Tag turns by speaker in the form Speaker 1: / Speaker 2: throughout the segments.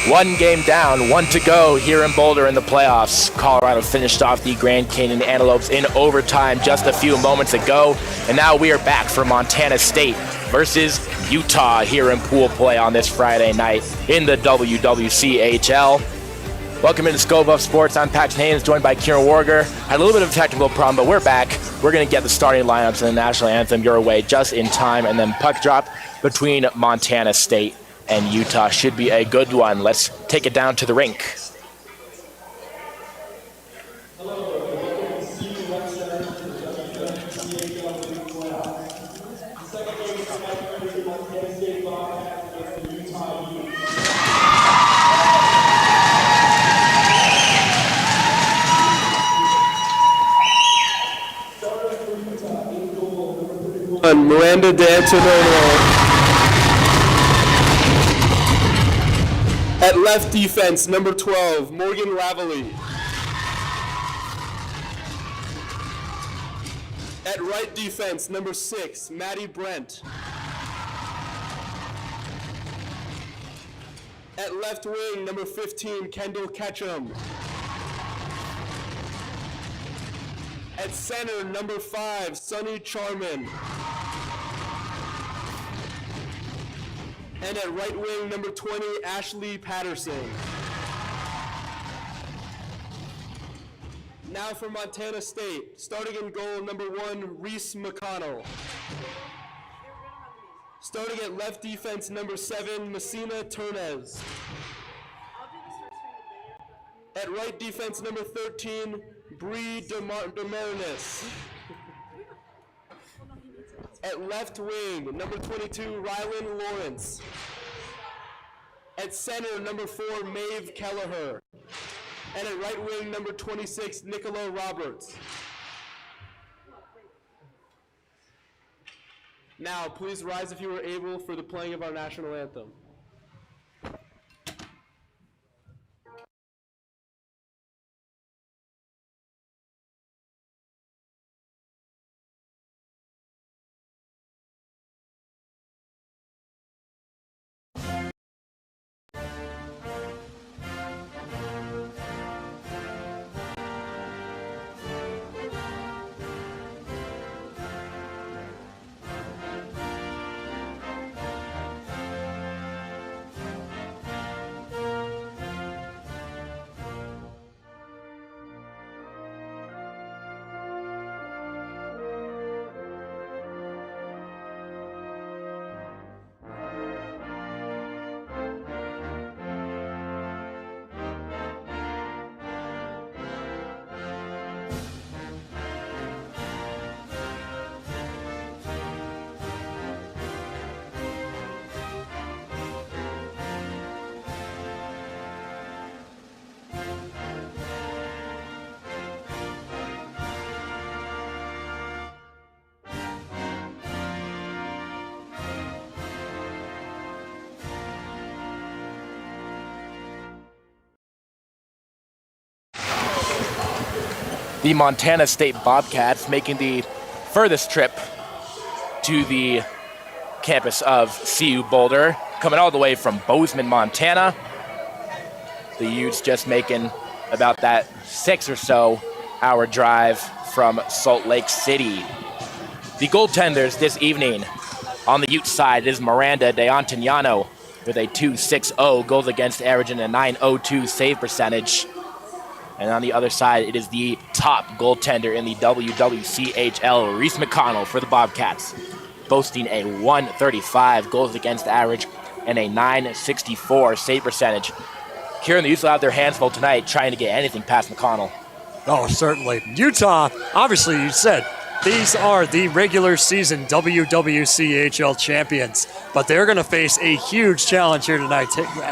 Speaker 1: One game down, one to go here in Boulder in the playoffs. Colorado finished off the Grand Canyon Antelopes in overtime just a few moments ago. And now we are back for Montana State versus Utah here in pool play on this Friday night in the WWCHL. Welcome into Scope of Sports. I'm Paxton Haynes, joined by Kieran Warger. Had a little bit of a technical problem, but we're back. We're going to get the starting lineups and the national anthem your way just in time, and then puck drop between Montana State and Utah should be a good one. Let's take it down to the rink.
Speaker 2: Miranda D'Antonino. At left defense, number 12, Morgan Lavallee. At right defense, number 6, Maddie Brent. At left wing, number 15, Kendall Ketchum. At center, number 5, Sunny Charman. And at right wing, number 20, Ashley Patterson. Now for Montana State, starting in goal, number 1, Reese McConnell. Starting at left defense, number 7, Messina Turnez. At right defense, number 13, Bree DeMarinis. At left wing, number 22, Rylan Lawrence. At center, number 4, Maeve Kelleher. And at right wing, number 26, Nicola Roberts. Now, please rise if you are able for the playing of our national anthem.
Speaker 1: The Montana State Bobcats making the furthest trip to the campus of CU Boulder, coming all the way from Bozeman, Montana. The Utes just making about that 6 or so hour drive from Salt Lake City. The goaltenders this evening on the Ute side is Miranda D'Antonino with a .260 goals against average and a .902 save percentage. And on the other side, it is the top goaltender in the WWCHL, Reese McConnell for the Bobcats, boasting a .135 goals against average and a .964 save percentage. Kieran, the Utes will have their hands full tonight trying to get anything past McConnell.
Speaker 3: Oh, certainly. Utah, obviously, you said, these are the regular season WWCHL champions, but they're going to face a huge challenge here tonight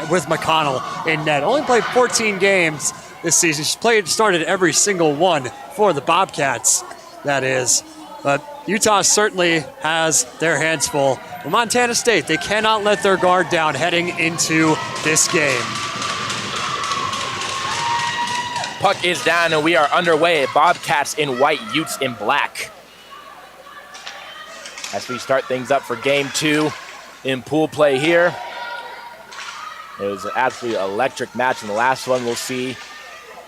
Speaker 3: with McConnell in net. Only played 14 games this season. She's started every single one for the Bobcats, that is. But Utah certainly has their hands full. But Montana State, they cannot let their guard down heading into this game.
Speaker 1: Puck is down and we are underway. Bobcats in white, Utes in black. As we start things up for game 2 in pool play here. It was an absolutely electric match in the last one. We'll see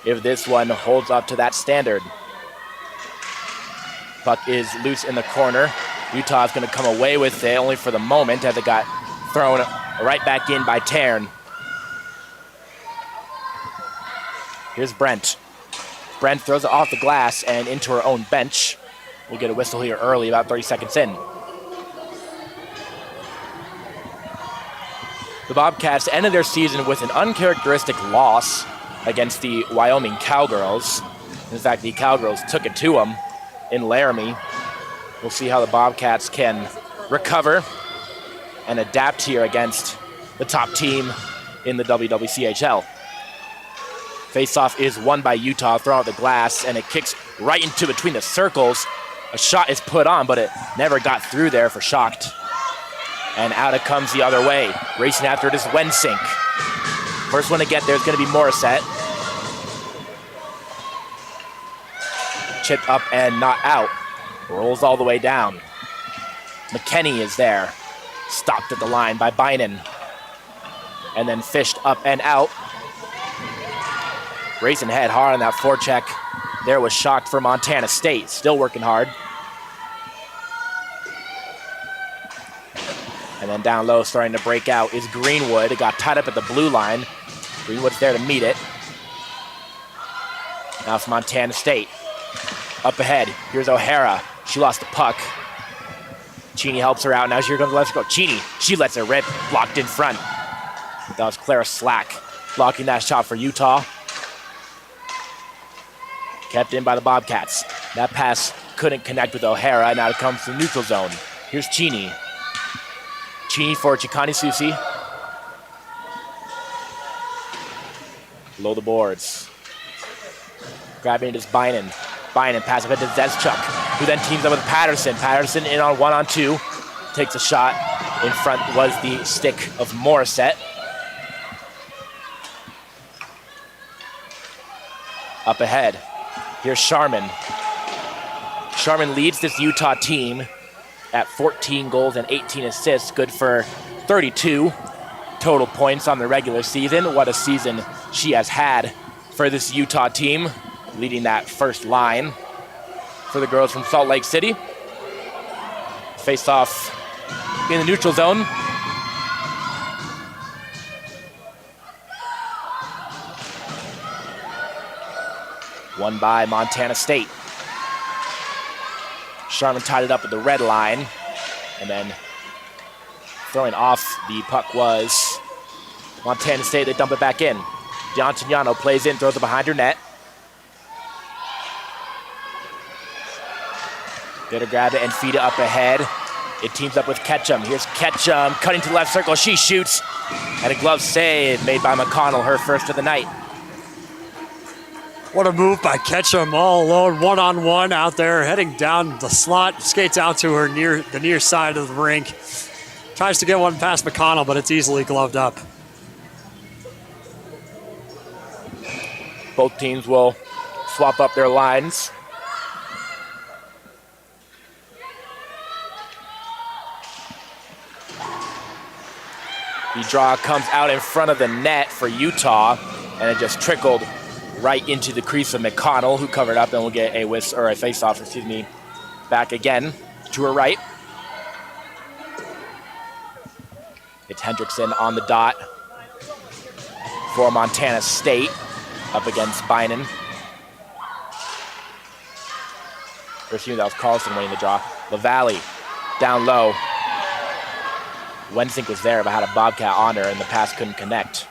Speaker 1: if this one holds up to that standard. Puck is loose in the corner. Utah's going to come away with it only for the moment as it got thrown right back in by Tern. Here's Brent. Brent throws it off the glass and into her own bench. We'll get a whistle here early, about 30 seconds in. The Bobcats ended their season with an uncharacteristic loss against the Wyoming Cowgirls. In fact, the Cowgirls took it to them in Laramie. We'll see how the Bobcats can recover and adapt here against the top team in the WWCHL. Faceoff is won by Utah, thrown out the glass, and it kicks right into between the circles. A shot is put on, but it never got through there for Schacht. And out it comes the other way. Racing after it is Wensink. First one to get there is going to be Morissette. Chipped up and not out. Rolls all the way down. McKenney is there. Stopped at the line by Bynan. And then fished up and out. Racing head hard on that forecheck. There was Schacht for Montana State. Still working hard. And then down low, starting to break out, is Greenwood. It got tied up at the blue line. Greenwood's there to meet it. Now it's Montana State. Up ahead, here's O'Hara. She lost the puck. Cheney helps her out. Now here comes the left go. Cheney, she lets it rip. Blocked in front. That was Clara Slack blocking that shot for Utah. Kept in by the Bobcats. That pass couldn't connect with O'Hara. Now it comes to the neutral zone. Here's Cheney. Cheney for Chikani Susi. Below the boards. Grabbing it is Bynan. Bynan passes it to Zeschuk, who then teams up with Patterson. Patterson in on 1-on-2. Takes a shot. In front was the stick of Morissette. Up ahead. Here's Sharman. Sharman leads this Utah team at 14 goals and 18 assists, good for 32 total points on the regular season. What a season she has had for this Utah team, leading that first line for the girls from Salt Lake City. Face off in the neutral zone. Won by Montana State. Sharman tied it up at the red line, and then throwing off the puck was Montana State. They dump it back in. Giantignano plays in, throws it behind her net. There to grab it and feed it up ahead. It teams up with Ketchum. Here's Ketchum cutting to the left circle. She shoots, and a glove save made by McConnell, her first of the night.
Speaker 3: What a move by Ketchum, all alone, one-on-one out there, heading down the slot, skates out to her the near side of the rink. Tries to get one past McConnell, but it's easily gloved up.
Speaker 1: Both teams will swap up their lines. The draw comes out in front of the net for Utah, and it just trickled right into the crease of McConnell, who covered up, and will get a face-off, back again to her right. It's Hendrickson on the dot for Montana State, up against Bynan. Or excuse me, that was Carlson winning the draw. LaValle, down low. Wensink was there, but had a Bobcat on her, and the pass couldn't connect.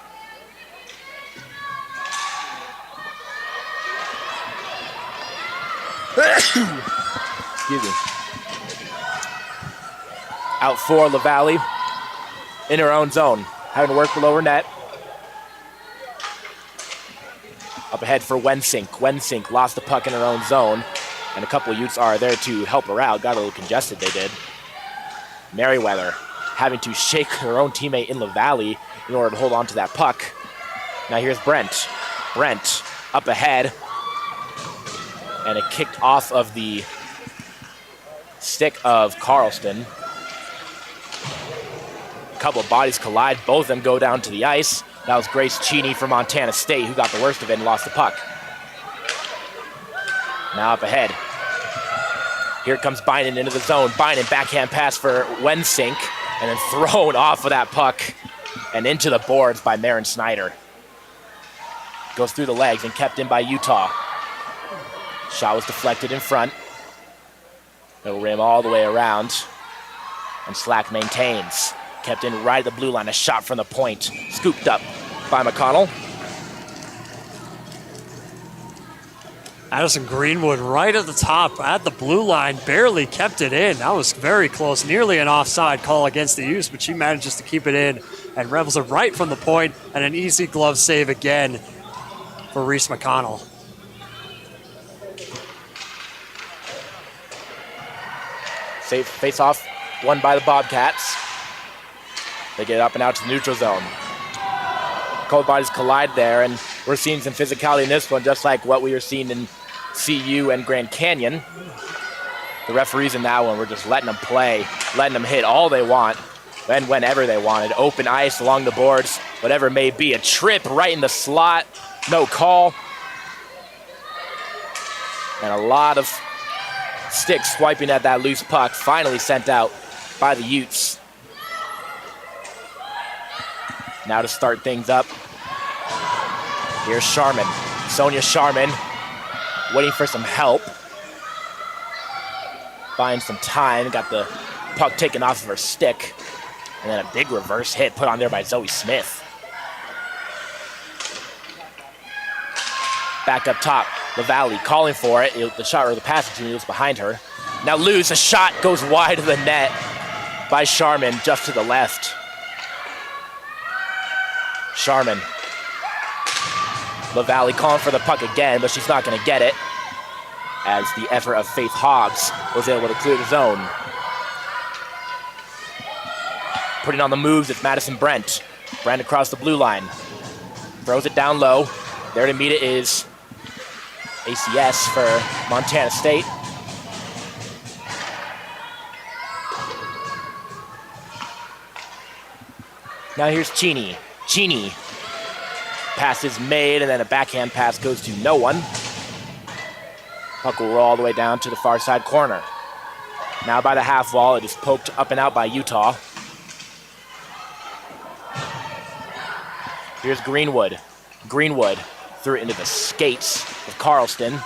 Speaker 1: Excuse me. Out for LaValle in her own zone, having to work below her net. Up ahead for Wensink. Wensink lost the puck in her own zone, and a couple of Utes are there to help her out. Got a little congested, they did. Merriweather having to shake her own teammate in LaValle in order to hold on to that puck. Now here's Brent. Brent up ahead, and it kicked off of the stick of Carlston. couple of bodies collide. Both of them go down to the ice. That was Grace Cheney from Montana State who got the worst of it and lost the puck. Now up ahead. Here comes Bynum into the zone. Bynum backhand pass for Wensink and then thrown off of that puck and into the boards by Marin Snyder. Goes through the legs and kept in by Utah. Shot was deflected in front. It'll rim all the way around. And Slack maintains. Kept in right at the blue line. A shot from the point. Scooped up by McConnell.
Speaker 3: Addison Greenwood right at the top at the blue line. Barely kept it in. That was very close. Nearly an offside call against the Utes, but she manages to keep it in and revels it right from the point, and an easy glove save again for Reese McConnell.
Speaker 1: Safe face-off won by the Bobcats. They get it up and out to the neutral zone. Cold bodies collide there, and we're seeing some physicality in this one, just like what we were seeing in CU and Grand Canyon. The referees in that one were just letting them play, letting them hit all they want, and whenever they wanted. Open ice along the boards, whatever it may be. A trip right in the slot, no call. And a lot of sticks swiping at that loose puck, finally sent out by the Utes. Now to start things up, here's Sharman. Sonia Sharman waiting for some help. Finds some time, got the puck taken off of her stick. And then a big reverse hit put on there by Zoe Smith. Back up top, LaValle calling for it. The shot or the pass was behind her. Now loose, a shot goes wide of the net by Sharman just to the left. Sharman. LaValle calling for the puck again, but she's not going to get it, as the effort of Faith Hobbs was able to clear the zone. Putting on the moves, it's Madison Brent. Brent across the blue line. Throws it down low. There to meet it is ACS for Montana State. Now here's Cheney. Cheney. Pass is made, and then a backhand pass goes to no one. Puck will roll all the way down to the far side corner. Now by the half wall, it is poked up and out by Utah. Here's Greenwood. Greenwood threw it into the skates of Carlston.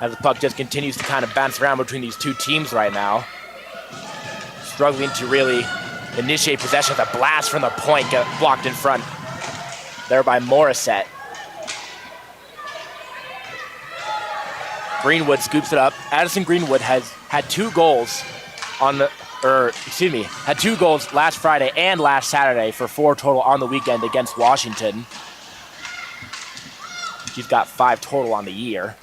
Speaker 1: As the puck just continues to kind of bounce around between these two teams right now. Struggling to really initiate possession. The blast from the point got blocked in front there by Morissette. Greenwood scoops it up. Addison Greenwood has had two goals had two goals last Friday and last Saturday for 4 total on the weekend against Washington. She's got 5 total on the year.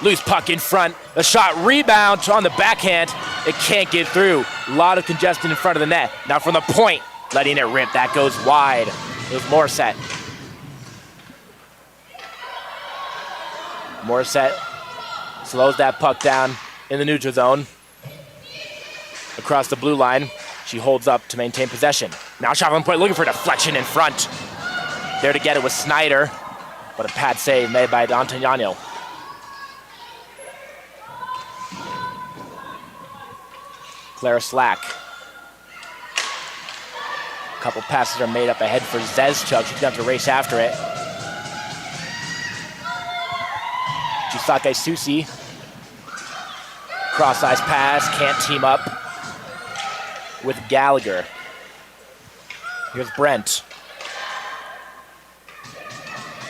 Speaker 1: Loose puck in front. A shot rebound on the backhand. It can't get through. A lot of congestion in front of the net. Now from the point, letting it rip. That goes wide. It was Morissette. Morissette slows that puck down in the neutral zone. Across the blue line, she holds up to maintain possession. Now shot from the point, looking for a deflection in front. There to get it was Snyder, but a pad save made by D'Antagnano. Clara Slack. A couple passes are made up ahead for Zezchuk. She's going to have to race after it. Chisake Susi. Cross-ice pass, can't team up with Gallagher. Here's Brent.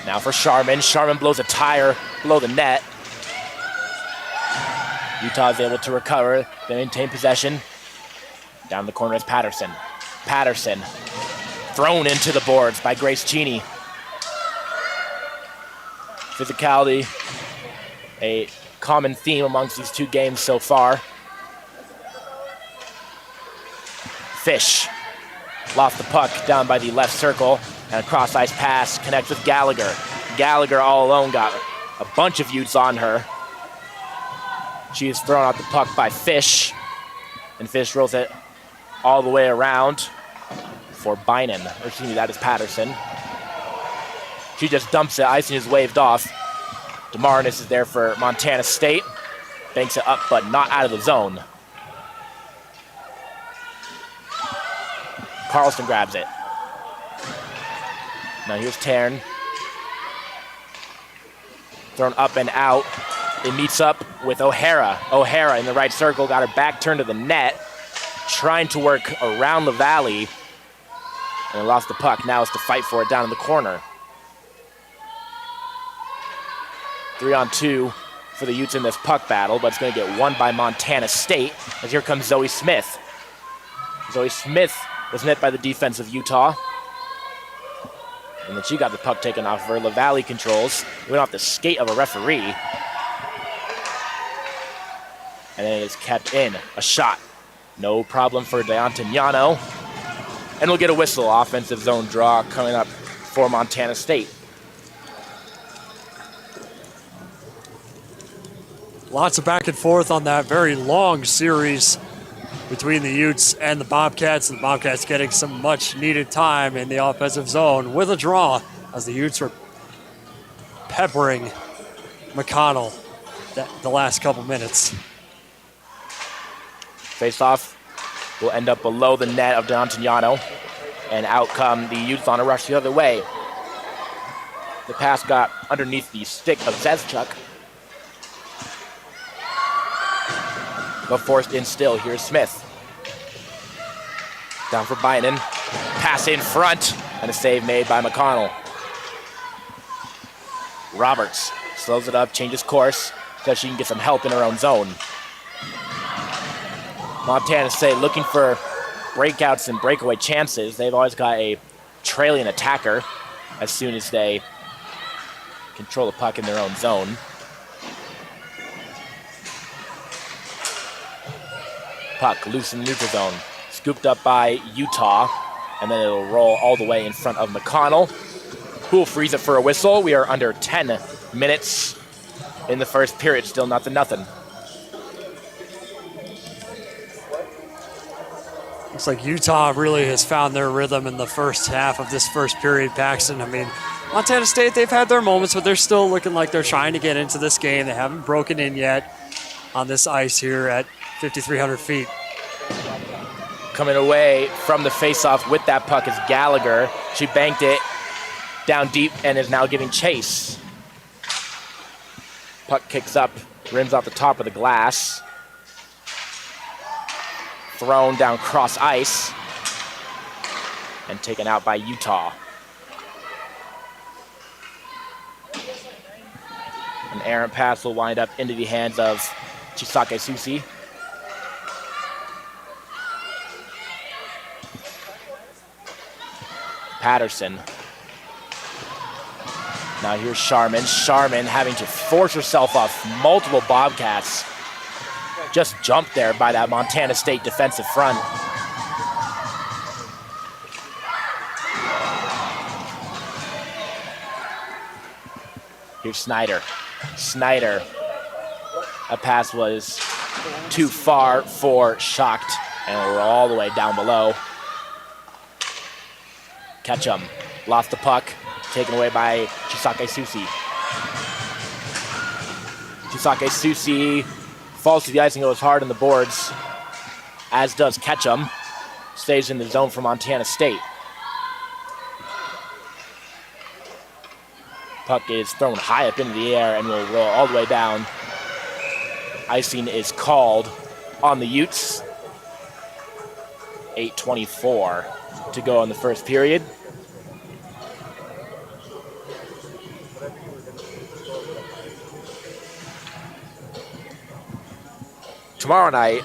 Speaker 1: Now for Sharman. Sharman blows a tire below the net. Utah is able to recover. They maintain possession. Down the corner is Patterson. Patterson thrown into the boards by Grace Cheney. Physicality, a common theme amongst these two games so far. Fish lost the puck down by the left circle, and a cross-ice pass connects with Gallagher. Gallagher all alone got a bunch of Utes on her. She is thrown out the puck by Fish, and Fish rolls it all the way around for Bynum. Or excuse me, that is Patterson. She just dumps it. Icing is waved off. DeMarnis is there for Montana State. Banks it up, but not out of the zone. Carlson grabs it. Now here's Tarn. Thrown up and out. It meets up with O'Hara. O'Hara in the right circle, got her back turned to the net, trying to work around the valley, and lost the puck. Now it's to fight for it down in the corner. 3-on-2 for the Utes in this puck battle, but it's going to get won by Montana State, as here comes Zoe Smith. Zoe Smith was met by the defense of Utah. And then she got the puck taken off her. LaValle controls. Went off the skate of a referee. And then it is kept in. A shot. No problem for D'Antoniano. And we'll get a whistle. Offensive zone draw coming up for Montana State.
Speaker 3: Lots of back and forth on that very long series between the Utes and the Bobcats. The Bobcats getting some much needed time in the offensive zone with a draw as the Utes were peppering McConnell the last couple minutes.
Speaker 1: Face-off will end up below the net of D'Antoniano, and out come the Utes on a rush the other way. The pass got underneath the stick of Zezchuk, but forced in still. Here's Smith. Down for Bynum. Pass in front, and a save made by McConnell. Roberts slows it up, changes course, so she can get some help in her own zone. Montana State looking for breakouts and breakaway chances. They've always got a trailing attacker as soon as they control the puck in their own zone. Puck loose in the neutral zone. Scooped up by Utah, and then it'll roll all the way in front of McConnell, who will freeze it for a whistle. We are under 10 minutes in the first period, still 0-0.
Speaker 3: Looks like Utah really has found their rhythm in the first half of this first period, Paxton. I mean, Montana State, they've had their moments, but they're still looking like they're trying to get into this game. They haven't broken in yet on this ice here at 5,300 feet.
Speaker 1: Coming away from the faceoff with that puck is Gallagher. She banked it down deep and is now giving chase. Puck kicks up, rims off the top of the glass. Thrown down cross ice and taken out by Utah. An errant pass will wind up into the hands of Chisake Susi. Patterson. Now here's Sharman. Sharman having to force herself off multiple Bobcats. Just jumped there by that Montana State defensive front. Here's Snyder. Snyder. A pass was too far for Schacht, and we're all the way down below. Ketchum lost the puck, taken away by Chisake Susi. Chisake Susi falls to the ice and goes hard on the boards, as does Ketchum. Stays in the zone for Montana State. Puck is thrown high up into the air and will roll all the way down. Icing is called on the Utes. 8:24 to go in the first period. Tomorrow night,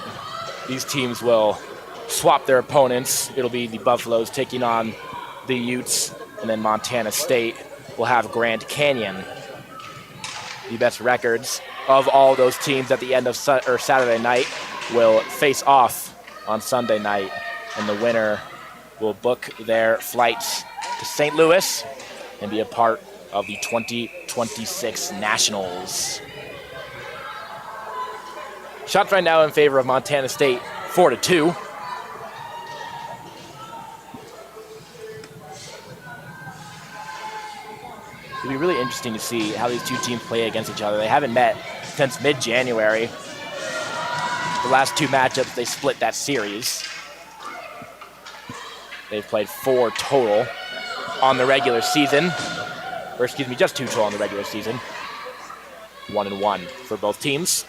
Speaker 1: these teams will swap their opponents. It'll be the Buffaloes taking on the Utes, and then Montana State will have Grand Canyon. The best records of all those teams at the end of Saturday night will face off on Sunday night, and the winner will book their flights to St. Louis and be a part of the 2026 Nationals. Shots right now in favor of Montana State, 4-2. It'll be really interesting to see how these two teams play against each other. They haven't met since mid-January. The last two matchups, they split that series. They've played 4 total on the regular season. Or excuse me, just 2 total on the regular season. 1-1 for both teams.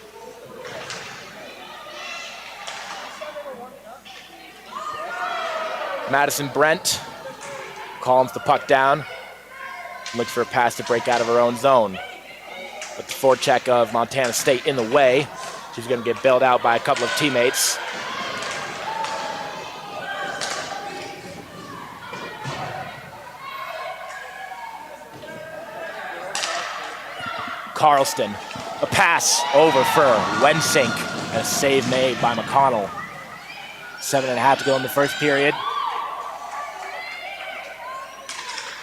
Speaker 1: Madison Brent calms the puck down. Looks for a pass to break out of her own zone. But the forecheck of Montana State in the way. She's going to get bailed out by a couple of teammates. Carlston, a pass over for Wensink, and a save made by McConnell. 7.5 to go in the first period.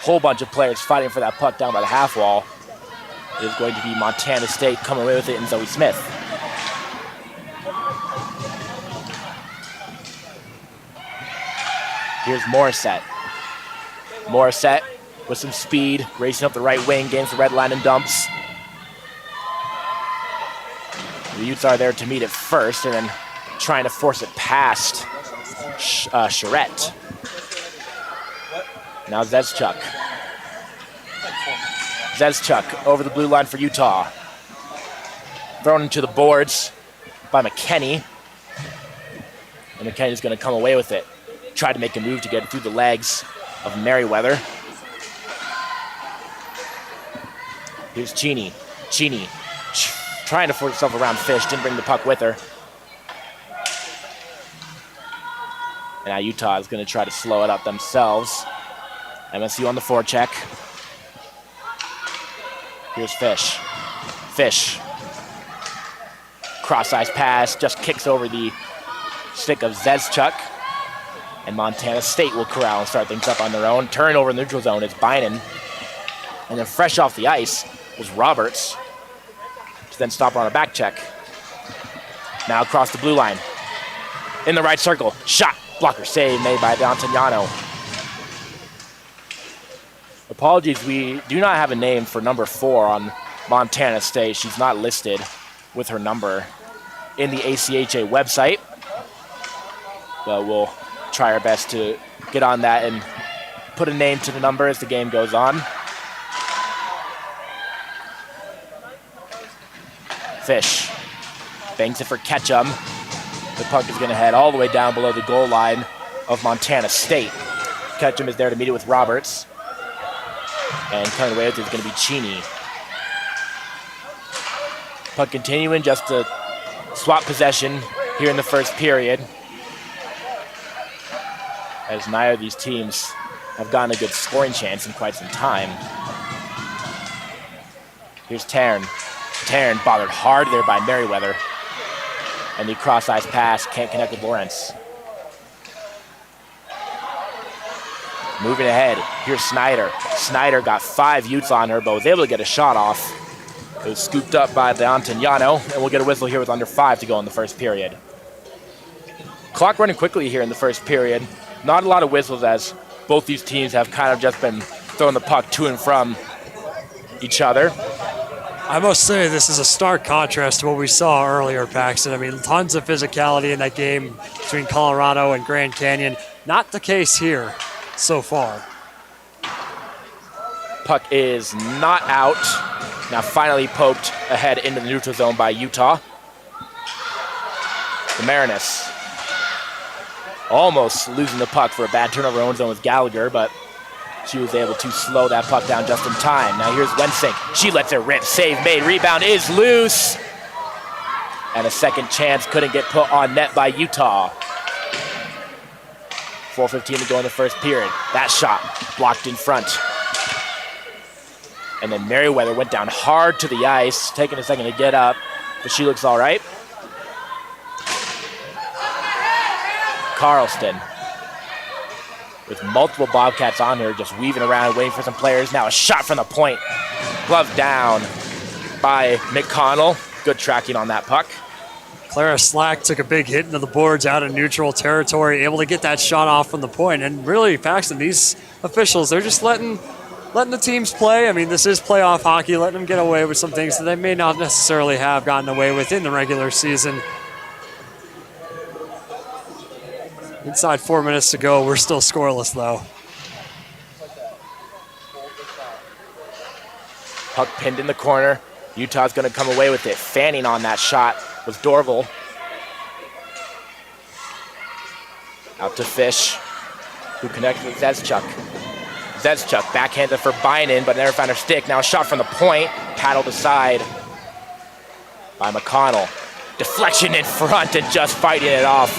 Speaker 1: Whole bunch of players fighting for that puck down by the half wall. It is going to be Montana State coming away with it and Zoe Smith. Here's Morissette. Morissette with some speed, racing up the right wing, gains the red line and dumps. The Utes are there to meet it first and then trying to force it past Charette. Now Zezchuk. Zezchuk over the blue line for Utah. Thrown into the boards by McKenney. And McKenney's going to come away with it. Try to make a move to get it through the legs of Merriweather. Here's Cheney. Cheney trying to force herself around Fish. Didn't bring the puck with her. And now Utah is going to try to slow it up themselves. MSU on the forecheck. Here's Fish. Fish. Cross-ice pass, just kicks over the stick of Zezchuk. And Montana State will corral and start things up on their own. Turnover in the neutral zone is Bynum. And then fresh off the ice was Roberts. To then stop her on a back check. Now across the blue line. In the right circle. Shot. Blocker save made by D'Antoniano. Apologies, we do not have a name for number 4 on Montana State. She's not listed with her number in the ACHA website. But we'll try our best to get on that and put a name to the number as the game goes on. Fish bangs it for Ketchum. The puck is going to head all the way down below the goal line of Montana State. Ketchum is there to meet it with Roberts. And coming away with it is going to be Cheney. Puck continuing just to swap possession here in the first period. As neither of these teams have gotten a good scoring chance in quite some time. Here's Taryn. Taryn bothered hard there by Merriweather. And the cross-ice pass can't connect with Lawrence. Moving ahead, here's Snyder. Snyder got 5 Utes on her, but was able to get a shot off. It was scooped up by D'Antoniano, and we'll get a whistle here with under 5 to go in the first period. Clock running quickly here in the first period. Not a lot of whistles as both these teams have kind of just been throwing the puck to and from each other.
Speaker 3: I must say this is a stark contrast to what we saw earlier, Paxton. I mean, tons of physicality in that game between Colorado and Grand Canyon. Not the case here so far.
Speaker 1: Puck is not out. Now finally poked ahead into the neutral zone by Utah. The Mariners almost losing the puck for a bad turnover own zone with Gallagher, but she was able to slow that puck down just in time. Now here's Wensink. She lets it rip. Save made. Rebound is loose. And a second chance couldn't get put on net by Utah. 4:15 to go in the first period. That shot blocked in front. And then Merriweather went down hard to the ice, taking a second to get up, but she looks all right. Carlston with multiple Bobcats on her, just weaving around, waiting for some players. Now a shot from the point. Glove down by McConnell. Good tracking on that puck.
Speaker 3: Clara Slack took a big hit into the boards out of neutral territory, able to get that shot off from the point. And really, Paxton, these officials, they're just letting letting the teams play. I mean, this is playoff hockey, letting them get away with some things that they may not necessarily have gotten away with in the regular season. Inside 4 minutes to go, we're still scoreless though.
Speaker 1: Puck pinned in the corner. Utah's going to come away with it. Fanning on that shot was Dorval. Out to Fish, who connects with Zezchuk. Zezchuk backhanded for Bynum, but never found her stick. Now a shot from the point, paddled aside by McConnell. Deflection in front and just fighting it off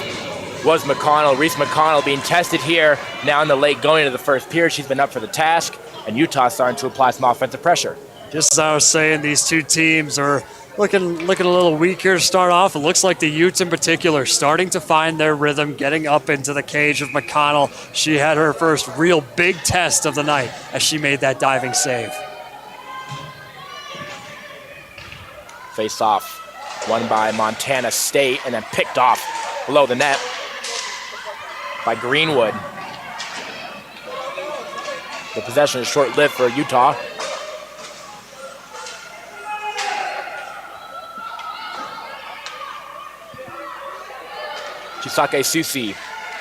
Speaker 1: was McConnell. Reese McConnell being tested here now in the late going into the first period. She's been up for the task, and Utah starting to apply some offensive pressure.
Speaker 3: Just as I was saying, these two teams are looking a little weak here to start off. It looks like the Utes in particular starting to find their rhythm, getting up into the cage of McConnell. She had her first real big test of the night as she made that diving save.
Speaker 1: Face off, won by Montana State, and then picked off below the net by Greenwood. The possession is short-lived for Utah. Chisake Susi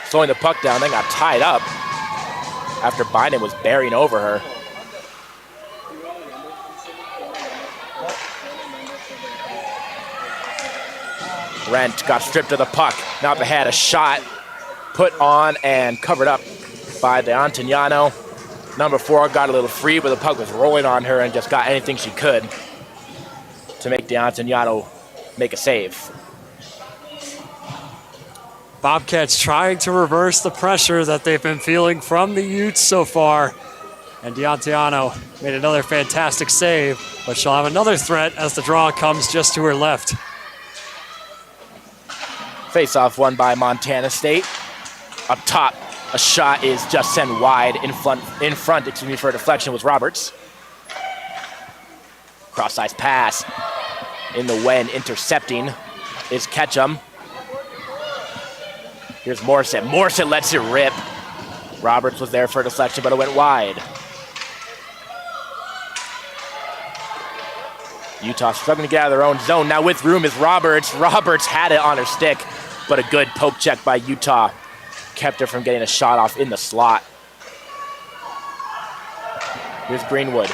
Speaker 1: slowing the puck down, then got tied up after Bynum was bearing over her. Rent got stripped of the puck. Now they had a shot put on and covered up by D'Antoniano. Number 4 got a little free, but the puck was rolling on her and just got anything she could to make D'Antoniano make a save.
Speaker 3: Bobcats trying to reverse the pressure that they've been feeling from the Utes so far. And D'Antoniano made another fantastic save, but she'll have another threat as the draw comes just to her left.
Speaker 1: Face-off won by Montana State. Up top, a shot is just sent wide in front, for a deflection was Roberts. Cross-ice pass in the Wen, intercepting is Ketchum. Here's Morissette. Morissette lets it rip. Roberts was there for a deflection, but it went wide. Utah struggling to get out of their own zone. Now with room is Roberts. Roberts had it on her stick, but a good poke check by Utah kept her from getting a shot off in the slot. Here's Greenwood.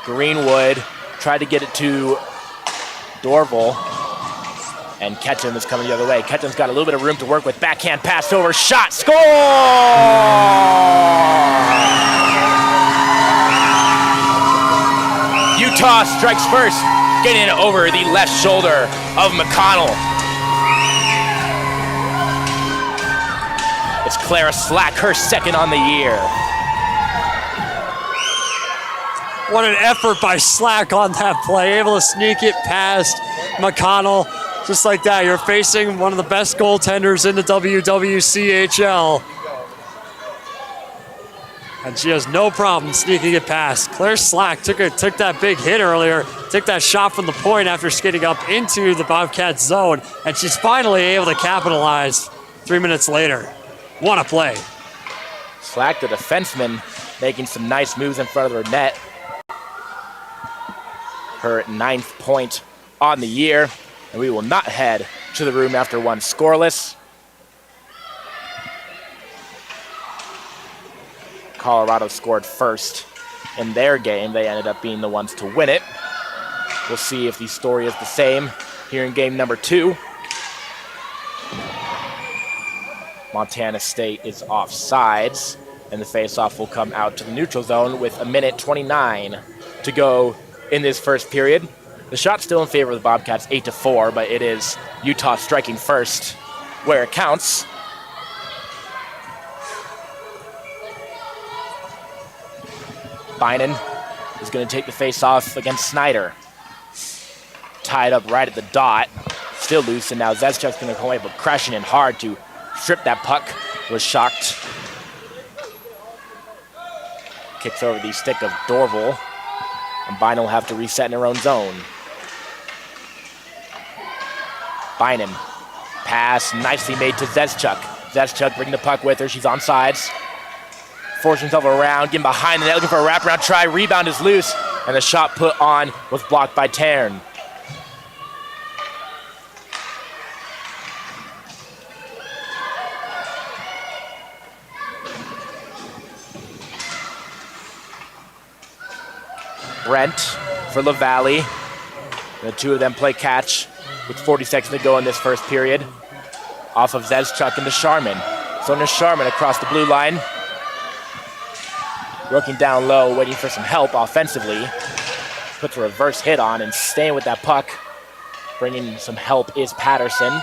Speaker 1: Greenwood tried to get it to Dorval, and Ketchum is coming the other way. Ketchum's got a little bit of room to work with. Backhand pass over, shot, score! Utah strikes first, getting it over the left shoulder of McConnell. It's Clara Slack, her second on the year.
Speaker 3: What an effort by Slack on that play, able to sneak it past McConnell. Just like that, you're facing one of the best goaltenders in the WWCHL. And she has no problem sneaking it past. Claire Slack took that big hit earlier, took that shot from the point after skating up into the Bobcats zone, and she's finally able to capitalize 3 minutes later. What a play.
Speaker 1: Slack, the defenseman, making some nice moves in front of her net. Her 9th point on the year, and we will not head to the room after one scoreless. Colorado scored first in their game. They ended up being the ones to win it. We'll see if the story is the same here in game number 2. Montana State is offsides, and the faceoff will come out to the neutral zone with 1:29 to go in this first period. The shot's still in favor of the Bobcats, 8-4, but it is Utah striking first where it counts. Bynum is going to take the face-off against Snyder. Tied up right at the dot. Still loose, and now Zezchuk's going to come away, but crashing in hard to strip that puck. Was shocked. Kicks over the stick of Dorval, and Bynum will have to reset in her own zone. Bynum, pass nicely made to Zezchuk. Zezchuk bringing the puck with her. She's on sides. forcing himself around, getting behind the net, looking for a wraparound try. Rebound is loose, and the shot put on was blocked by Tarn. Brent for LaValle. The two of them play catch with 40 seconds to go in this first period. Off of Zezchuk into Sharman. So into Sharman across the blue line. Working down low, waiting for some help offensively. Puts a reverse hit on and staying with that puck. Bringing some help is Patterson.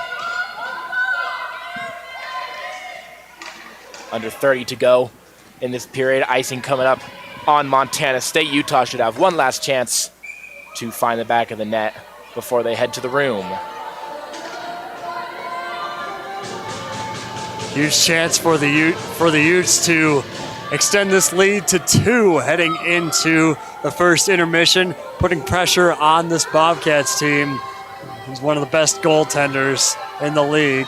Speaker 1: Under 30 to go in this period. Icing coming up on Montana State. Utah should have one last chance to find the back of the net before they head to the room.
Speaker 3: Huge chance for the Utes to extend this lead to 2 heading into the first intermission, putting pressure on this Bobcats team. He's one of the best goaltenders in the league.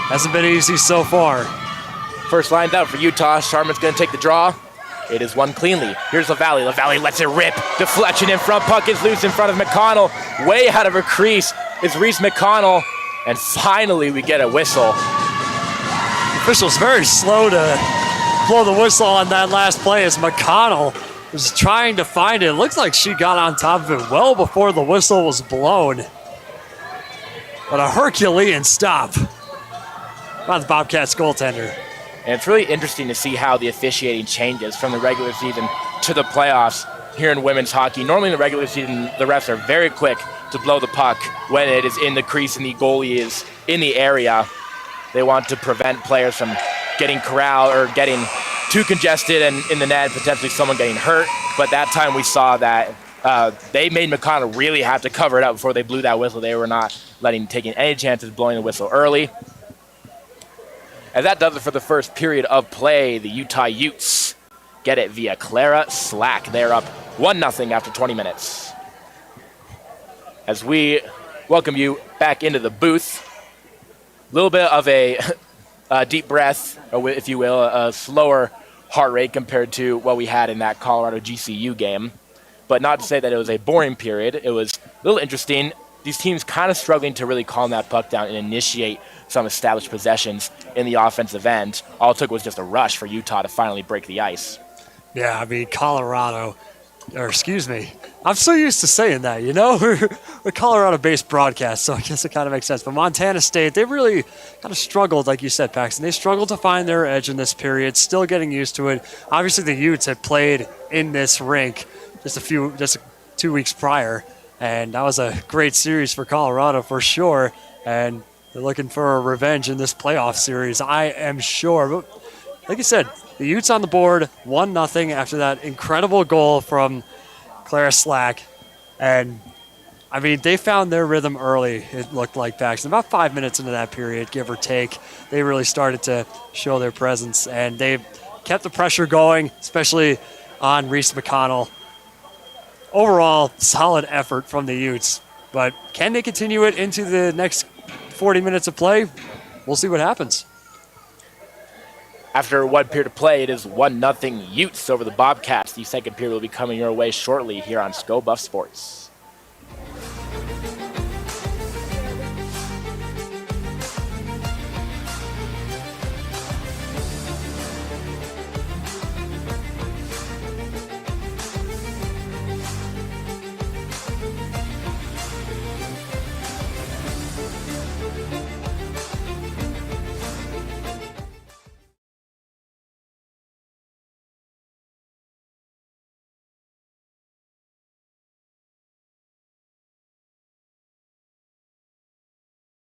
Speaker 3: Hasn't been easy so far.
Speaker 1: First line's out for Utah. Sharman's going to take the draw. It is won cleanly. Here's LaValle. LaValle lets it rip. Deflection in front. Puck is loose in front of McConnell. Way out of her crease is Reese McConnell. And finally, we get a whistle.
Speaker 3: The official's very slow to blow the whistle on that last play as McConnell was trying to find it. It looks like she got on top of it well before the whistle was blown. But a Herculean stop by the Bobcats goaltender.
Speaker 1: And it's really interesting to see how the officiating changes from the regular season to the playoffs here in women's hockey. Normally in the regular season, the refs are very quick to blow the puck when it is in the crease and the goalie is in the area. They want to prevent players from getting corralled or getting too congested and in the net, potentially someone getting hurt. But that time we saw that they made McConnell really have to cover it up before they blew that whistle. They were not taking any chances blowing the whistle early. And that does it for the first period of play. The Utah Utes get it via Clara Slack. They're up 1-0 after 20 minutes. As we welcome you back into the booth, a little bit of a deep breath, or if you will, a slower heart rate compared to what we had in that Colorado GCU game. But not to say that it was a boring period. It was a little interesting. These teams kind of struggling to really calm that puck down and initiate some established possessions in the offensive end. All it took was just a rush for Utah to finally break the ice.
Speaker 3: Yeah, I mean, Colorado, or excuse me, I'm so used to saying that, you know? We're Colorado-based broadcast, so I guess it kind of makes sense. But Montana State, they really kind of struggled, like you said, Paxton. They struggled to find their edge in this period, still getting used to it. Obviously, the Utes had played in this rink just 2 weeks prior, and that was a great series for Colorado for sure. And they're looking for a revenge in this playoff series, I am sure. But like I said, the Utes on the board, 1-0 after that incredible goal from Clara Slack. And, I mean, they found their rhythm early, it looked like, Paxton. About 5 minutes into that period, give or take, they really started to show their presence. And they kept the pressure going, especially on Reese McConnell. Overall, solid effort from the Utes. But can they continue it into the next 40 minutes of play? We'll see what happens.
Speaker 1: After one period of play, it is 1-0 Utes over the Bobcats. The second period will be coming your way shortly here on Sko Buff Sports.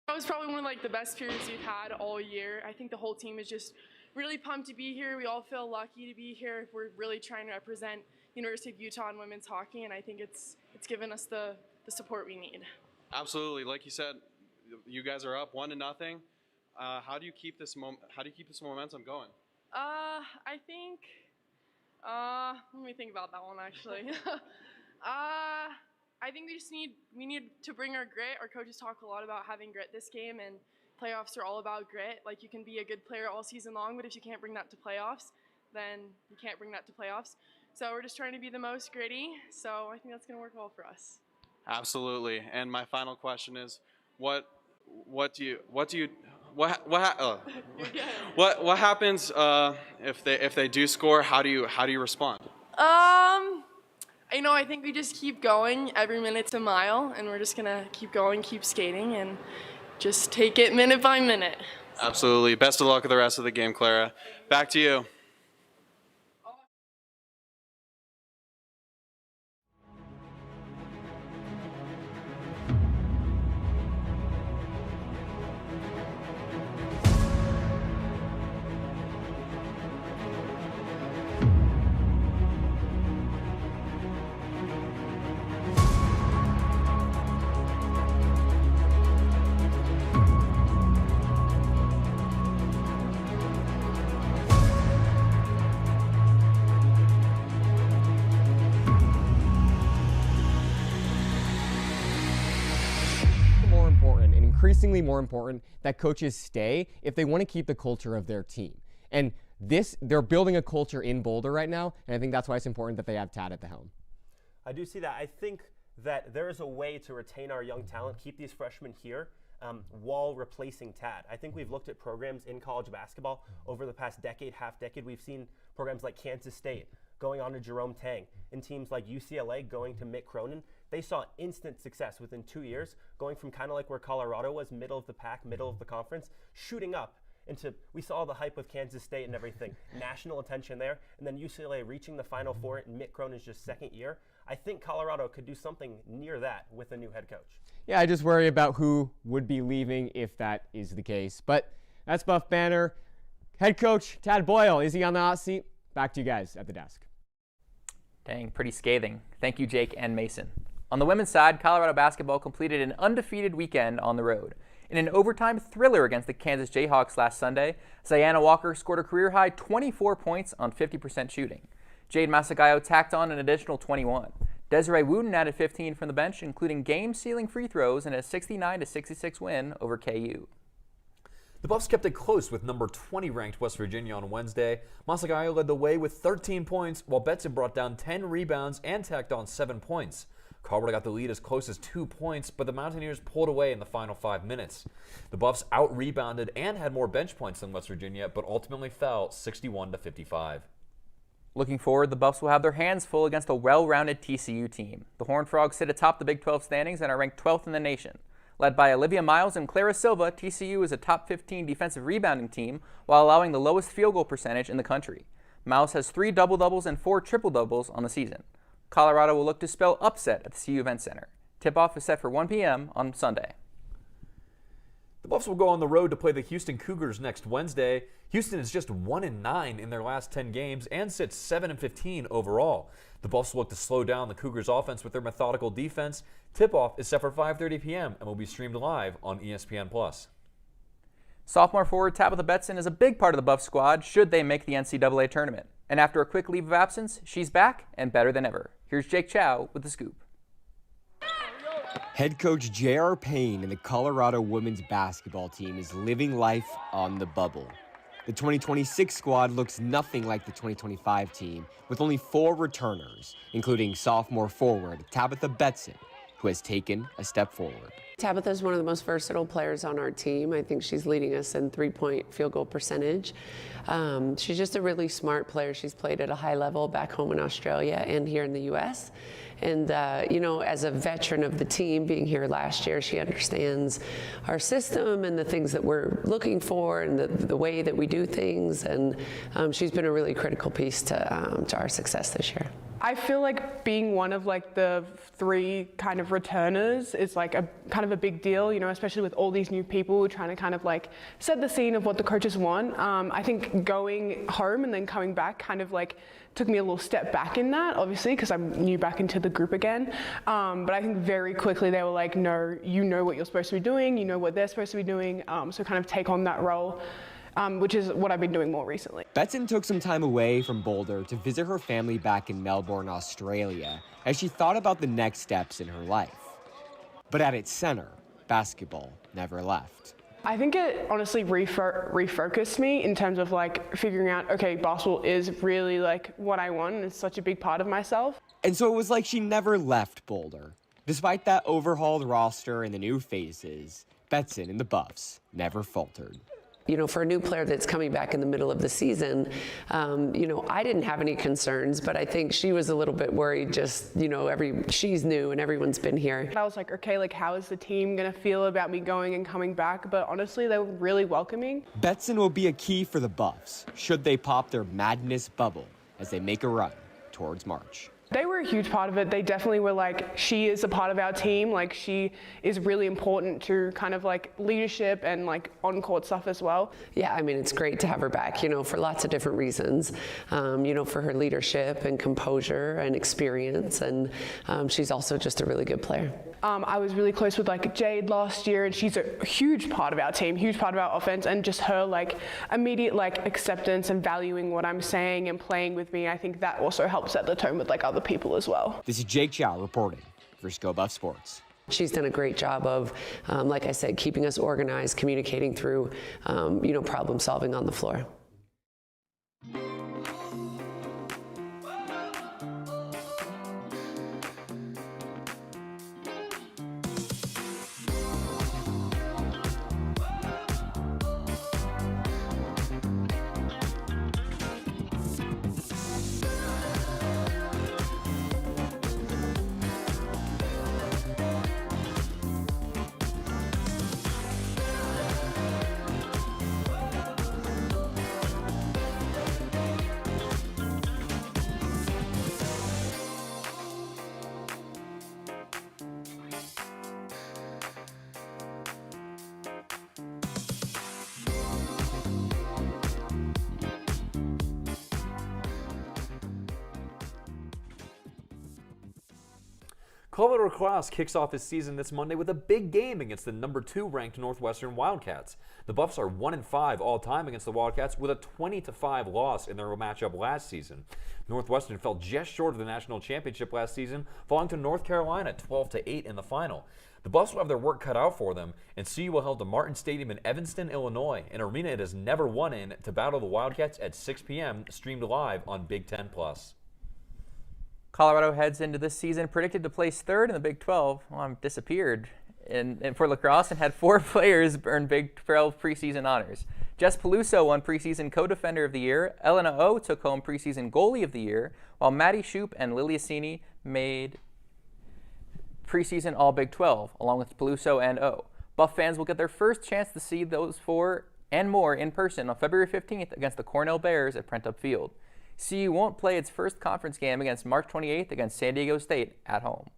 Speaker 4: That was probably one of the best periods we've had all year. I think the whole team is just really pumped to be here. We all feel lucky to be here. We're really trying to represent University of Utah in women's hockey, and I think it's given us the support we need.
Speaker 5: Absolutely, like you said, you guys are up 1-0. How do you keep this momentum going?
Speaker 4: I think. Let me think about that one actually. I think we need to bring our grit. Our coaches talk a lot about having grit this game, and playoffs are all about grit. Like, you can be a good player all season long, but if you can't bring that to playoffs, then you can't bring that to playoffs. So we're just trying to be the most gritty. So I think that's going to work well for us.
Speaker 5: Absolutely. And my final question is, what happens if they do score? How do you respond?
Speaker 4: I think we just keep going. Every minute's a mile, and we're just gonna keep going, keep skating, and just take it minute by minute.
Speaker 5: Absolutely. Best of luck with the rest of the game, Clara. Back to you.
Speaker 6: Increasingly more important that coaches stay if they want to keep the culture of their team. And they're building a culture in Boulder right now, and I think that's why it's important that they have Tad at the helm.
Speaker 2: I do see that. I think that there is a way to retain our young talent, keep these freshmen here while replacing Tad. I think we've looked at programs in college basketball over the past decade, half decade. We've seen programs like Kansas State going on to Jerome Tang, and teams like UCLA going to Mick Cronin. They saw instant success within 2 years, going from kind of like where Colorado was, middle of the pack, middle of the conference, shooting up into, we saw the hype of Kansas State and everything, national attention there, and then UCLA reaching the Final Four in Mick Cronin's just second year. I think Colorado could do something near that with a new head coach.
Speaker 6: Yeah, I just worry about who would be leaving if that is the case. But that's Buff Banner. Head coach Tad Boyle, is he on the hot seat? Back to you guys at the desk.
Speaker 7: Dang, pretty scathing. Thank you, Jake and Mason. On the women's side, Colorado basketball completed an undefeated weekend on the road. In an overtime thriller against the Kansas Jayhawks last Sunday, Ziana Walker scored a career-high 24 points on 50% shooting. Jade Masagayo tacked on an additional 21. Desiree Wooten added 15 from the bench, including game-sealing free throws in a 69-66 win over KU.
Speaker 8: The Buffs kept it close with number 20 ranked West Virginia on Wednesday. Masagayo led the way with 13 points, while Betson brought down 10 rebounds and tacked on 7 points. Colorado got the lead as close as 2 points, but the Mountaineers pulled away in the final 5 minutes. The Buffs out-rebounded and had more bench points than West Virginia, but ultimately fell 61-55.
Speaker 7: Looking forward, the Buffs will have their hands full against a well-rounded TCU team. The Horned Frogs sit atop the Big 12 standings and are ranked 12th in the nation. Led by Olivia Miles and Clara Silva, TCU is a top 15 defensive rebounding team while allowing the lowest field goal percentage in the country. Miles has 3 double-doubles and 4 triple-doubles on the season. Colorado will look to spell upset at the CU Event Center. Tip-off is set for 1 p.m. on Sunday.
Speaker 8: The Buffs will go on the road to play the Houston Cougars next Wednesday. Houston is just 1-9 in their last 10 games and sits 7-15 overall. The Buffs will look to slow down the Cougars' offense with their methodical defense. Tip-off is set for 5:30 p.m. and will be streamed live on ESPN+.
Speaker 7: Sophomore forward Tabitha Betson is a big part of the Buff squad should they make the NCAA tournament. And after a quick leave of absence, she's back and better than ever. Here's Jake Chow with the scoop.
Speaker 6: Head coach J.R. Payne and the Colorado women's basketball team is living life on the bubble. The 2026 squad looks nothing like the 2025 team, with only 4 returners, including sophomore forward Tabitha Betson, who has taken a step forward.
Speaker 9: Tabitha is one of the most versatile players on our team. I think she's leading us in three-point field goal percentage. She's just a really smart player. She's played at a high level back home in Australia and here in the U.S. And, as a veteran of the team, being here last year, she understands our system and the things that we're looking for and the way that we do things. And she's been a really critical piece to our success this year.
Speaker 4: I feel like being one of the 3 kind of returners is a kind of a big deal, especially with all these new people trying to kind of set the scene of what the coaches want. I think going home and then coming back kind of took me a little step back in that, obviously, because I'm new back into the group again. But I think very quickly they were like, no, you know what you're supposed to be doing, you know what they're supposed to be doing, so kind of take on that role. Which is what I've been doing more recently.
Speaker 6: Betson took some time away from Boulder to visit her family back in Melbourne, Australia, as she thought about the next steps in her life. But at its center, basketball never left.
Speaker 4: I think it honestly refocused me in terms of like figuring out, okay, basketball is really like what I want, and it's such a big part of myself.
Speaker 6: And so it was like she never left Boulder. Despite that overhauled roster and the new faces, Betson and the Buffs never faltered.
Speaker 9: You know, for a new player that's coming back in the middle of the season, you know, I didn't have any concerns, but I think she was a little bit worried just, you know, she's new and everyone's been here.
Speaker 4: I was like, okay, like how is the team gonna feel about me going and coming back? But honestly, they were really welcoming.
Speaker 6: Betson will be a key for the Buffs, should they pop their madness bubble as they make a run towards March.
Speaker 4: They were a huge part of it. They definitely were like, she is a part of our team. Like she is really important to kind of like leadership and like on-court stuff as well.
Speaker 9: Yeah, I mean, it's great to have her back, you know, for lots of different reasons. You know, for her leadership and composure and experience, and she's also just a really good player.
Speaker 4: I was really close with like Jade last year, and she's a huge part of our team, huge part of our offense, and just her like immediate like acceptance and valuing what I'm saying and playing with me, I think that also helps set the tone with like other people as well.
Speaker 6: This is Jake Chow reporting for Go Buff Sports.
Speaker 9: She's done a great job of, like I said, keeping us organized, communicating through, you know, problem solving on the floor.
Speaker 8: Colorado Lacrosse kicks off his season this Monday with a big game against the number 2 ranked Northwestern Wildcats. The Buffs are 1-5 all time against the Wildcats with a 20-5 loss in their matchup last season. Northwestern fell just short of the national championship last season, falling to North Carolina 12-8 in the final. The Buffs will have their work cut out for them, and CU will head to Martin Stadium in Evanston, Illinois, an arena it has never won in, to battle the Wildcats at 6 p.m., streamed live on Big Ten Plus.
Speaker 7: Colorado heads into this season predicted to place third in the Big 12. Well, I'm disappeared for lacrosse and had 4 players earn Big 12 preseason honors. Jess Peluso won preseason co-defender of the year. Elena O took home preseason goalie of the year, while Maddie Shoup and Liliacini made preseason all Big 12, along with Peluso and O. Buff fans will get their first chance to see those 4 and more in person on February 15th against the Cornell Bears at Prentup Field. CU won't play its first conference game against March 28th against San Diego State at home.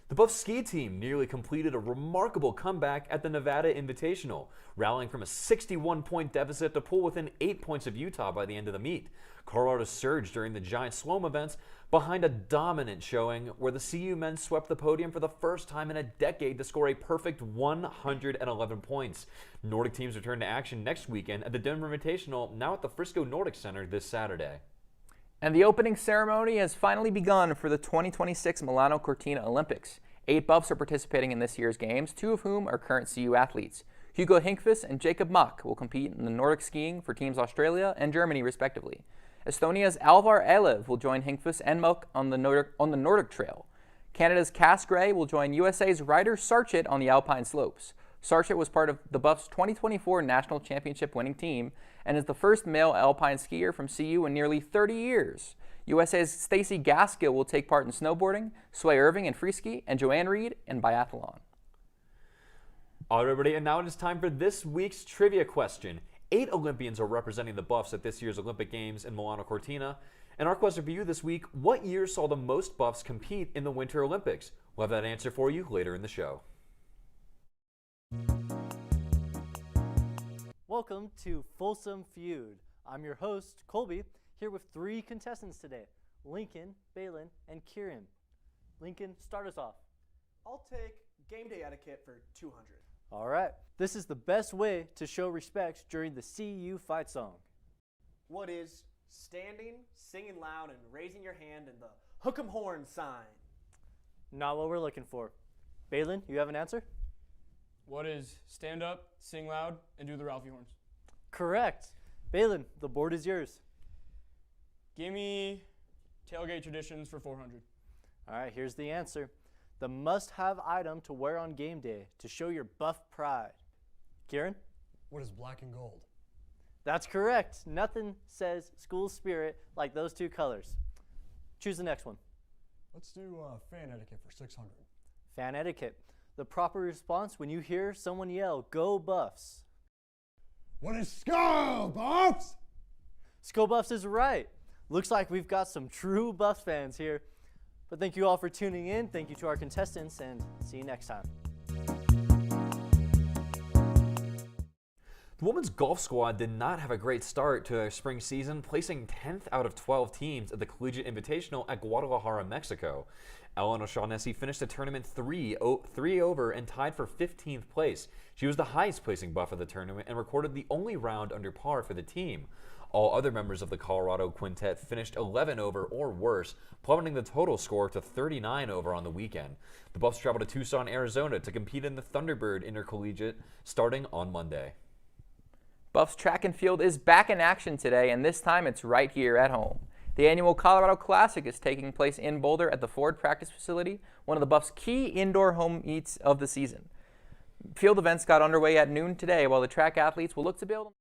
Speaker 8: The Buff ski team nearly completed a remarkable comeback at the Nevada Invitational, rallying from a 61-point deficit to pull within 8 points of Utah by the end of the meet. Colorado surged during the giant slalom events behind a dominant showing where the CU men swept the podium for the first time in a decade to score a perfect 111 points. Nordic teams return to action next weekend at the Denver Invitational, now at the Frisco Nordic Center this Saturday.
Speaker 7: And the opening ceremony has finally begun for the 2026 Milano Cortina Olympics. 8 Buffs are participating in this year's games, 2 of whom are current CU athletes. Hugo Hinkvist and Jacob Mock will compete in the Nordic skiing for teams Australia and Germany, respectively. Estonia's Alvar Alev will join Hinkvist and Mock on the Nordic Trail. Canada's Cass Gray will join USA's Ryder Sarchit on the Alpine slopes. Sarchit was part of the Buffs' 2024 National Championship winning team and is the first male alpine skier from CU in nearly 30 years. USA's Stacey Gaskill will take part in snowboarding, Sway Irving in freeski, and Joanne Reed in biathlon.
Speaker 8: All right, everybody, and now it is time for this week's trivia question. 8 Olympians are representing the Buffs at this year's Olympic Games in Milano Cortina. And our question for you this week, what year saw the most Buffs compete in the Winter Olympics? We'll have that answer for you later in the show.
Speaker 10: Welcome to Folsom Feud. I'm your host, Colby, here with 3 contestants today, Lincoln, Balin, and Kieran. Lincoln, start us off.
Speaker 2: I'll take game day etiquette for 200.
Speaker 10: All right. This is the best way to show respect during the CU fight song.
Speaker 2: What is standing, singing loud, and raising your hand in the hook 'em horn sign?
Speaker 10: Not what we're looking for. Balin, you have an answer?
Speaker 11: What is stand up, sing loud, and do the Ralphie horns?
Speaker 10: Correct. Balin, the board is yours.
Speaker 11: Give me tailgate traditions for 400.
Speaker 10: All right, here's the answer. The must-have item to wear on game day to show your buff pride. Kieran?
Speaker 3: What is black and gold?
Speaker 10: That's correct. Nothing says school spirit like those two colors. Choose the next one.
Speaker 3: Let's do fan etiquette for 600.
Speaker 10: Fan etiquette. The proper response when you hear someone yell, "Go Buffs."
Speaker 3: What is Skull Buffs?
Speaker 10: Skull Buffs is right. Looks like we've got some true Buffs fans here. But thank you all for tuning in. Thank you to our contestants, and see you next time.
Speaker 8: The women's golf squad did not have a great start to their spring season, placing 10th out of 12 teams at the Collegiate Invitational at Guadalajara, Mexico. Ellen O'Shaughnessy finished the tournament three over and tied for 15th place. She was the highest placing buff of the tournament and recorded the only round under par for the team. All other members of the Colorado quintet finished 11 over or worse, plummeting the total score to 39 over on the weekend. The Buffs traveled to Tucson, Arizona to compete in the Thunderbird Intercollegiate starting on Monday.
Speaker 7: Buffs track and field is back in action today, and this time it's right here at home. The annual Colorado Classic is taking place in Boulder at the Ford Practice Facility, one of the Buffs' key indoor home meets of the season. Field events got underway at noon today, while the track athletes will look to build.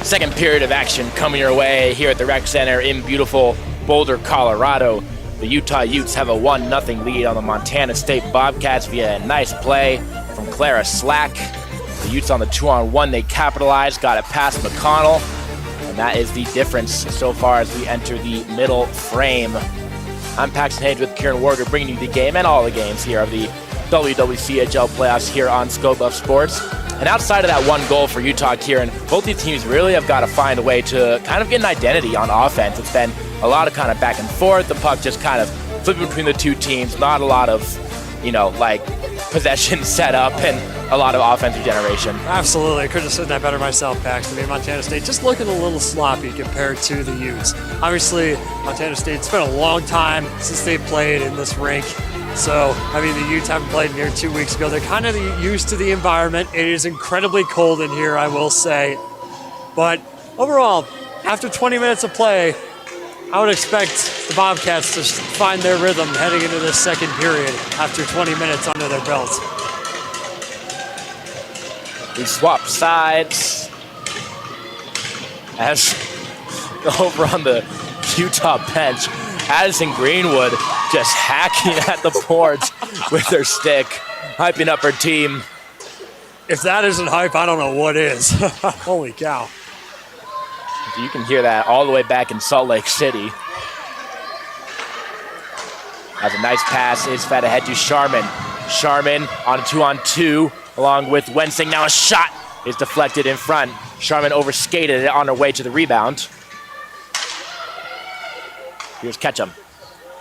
Speaker 1: Second period of action coming your way here at the Rec Center in beautiful Boulder, Colorado. The Utah Utes have a 1-0 lead on the Montana State Bobcats via a nice play from Clara Slack. The Utes on the 2-on-1, they capitalized, got it past McConnell, and that is the difference so far as we enter the middle frame. I'm Paxton Hayes with Kieran Warger, bringing you the game and all the games here of the WWCHL playoffs here on Scope of Sports. And outside of that one goal for Utah, Kieran, both these teams really have got to find a way to kind of get an identity on offense. It's been a lot of kind of back and forth. The puck just kind of flipping between the two teams. Not a lot of, like possession set up. And a lot of offensive generation.
Speaker 3: Absolutely. Couldn't have said that better myself, Pax. I mean, Montana State just looking a little sloppy compared to the Utes. Obviously, Montana State's been a long time since they played in this rink. So, I mean, the Utes haven't played here 2 weeks ago. They're kind of used to the environment. It is incredibly cold in here, I will say. But overall, after 20 minutes of play, I would expect the Bobcats to find their rhythm heading into this second period after 20 minutes under their belt.
Speaker 1: We swap sides as over on the Utah bench, Addison Greenwood just hacking at the boards with her stick, hyping up her team.
Speaker 3: If that isn't hype, I don't know what is. Holy cow.
Speaker 1: You can hear that all the way back in Salt Lake City. That's a nice pass, is fed ahead to Sharman. Sharman on a 2-on-2 along with Wensing. Now a shot is deflected in front. Sharman overskated it on her way to the rebound. Here's Ketchum.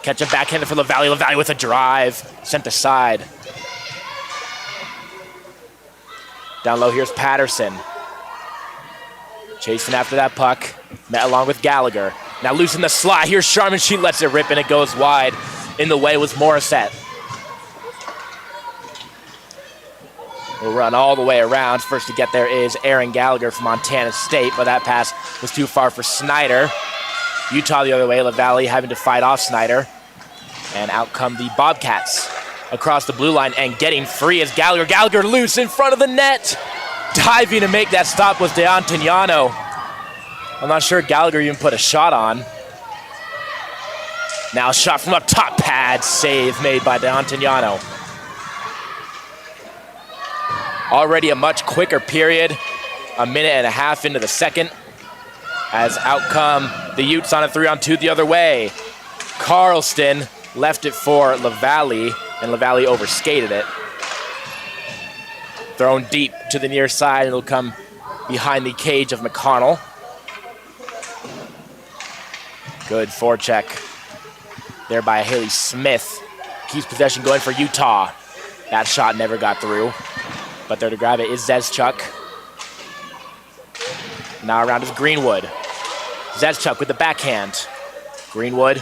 Speaker 1: Ketchum backhanded for LaValle. LaValle with a drive, sent aside. Down low, here's Patterson. Chasing after that puck, met along with Gallagher. Now loose in the slot, here's Sharman, she lets it rip and it goes wide. In the way was Morissette. We'll run all the way around. First to get there is Aaron Gallagher from Montana State, but that pass was too far for Snyder. Utah the other way, LaValle having to fight off Snyder. And out come the Bobcats across the blue line and getting free as Gallagher. Gallagher loose in front of the net. Diving to make that stop was D'Antoniano. I'm not sure Gallagher even put a shot on. Now a shot from up top, pad save made by D'Antoniano. Already a much quicker period, a minute and a half into the second. As out come the Utes on a 3-on-2 the other way. Carlston left it for LaValle, and LaValle overskated it. Thrown deep to the near side, it'll come behind the cage of McConnell. Good forecheck there by Haley Smith. Keeps possession going for Utah. That shot never got through, but there to grab it is Zeschuk. Now around is Greenwood. Zeschuk with the backhand. Greenwood,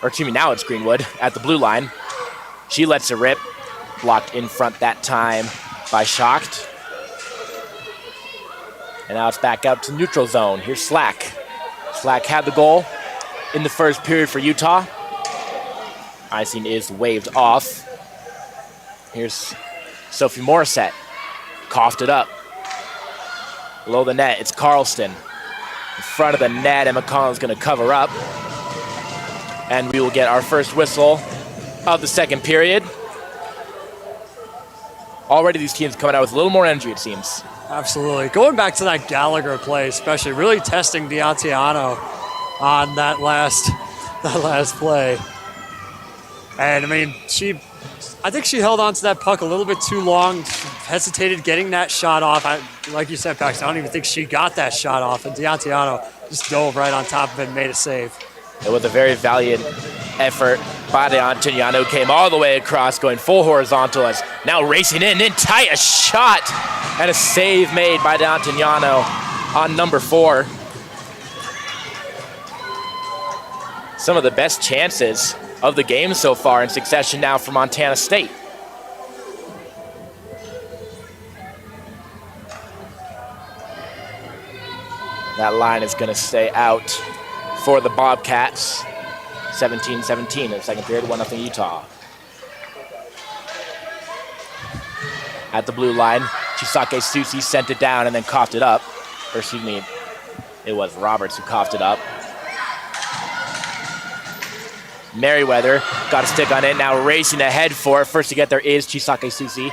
Speaker 1: or excuse me, now it's Greenwood at the blue line. She lets it rip, blocked in front that time by Schacht. And now it's back out to neutral zone. Here's Slack. Slack had the goal in the first period for Utah. Icing is waved off. Here's Sophie Morissette. Coughed it up. Below the net, it's Carlston. In front of the net, and McConnell's gonna cover up. And we will get our first whistle of the second period. Already these teams coming out with a little more energy, it seems.
Speaker 3: Absolutely. Going back to that Gallagher play, especially really testing D'Antoniano on that last play. And I mean, I think she held on to that puck a little bit too long, hesitated getting that shot off. Like you said, Pax, I don't even think she got that shot off, and D'Antoniano just dove right on top of it and made a save.
Speaker 1: It was a very valiant effort by D'Antoniano. Came all the way across, going full horizontal, as now racing in tight, a shot, and a save made by D'Antoniano on number 4. Some of the best chances of the game so far in succession now for Montana State. That line is gonna stay out for the Bobcats. 17-17 in the second period, 1-0 Utah. At the blue line, Chisake Susi sent it down and then coughed it up. Or excuse me, it was Roberts who coughed it up. Merriweather got a stick on it, now racing ahead for it. First to get there is Chisake Susi.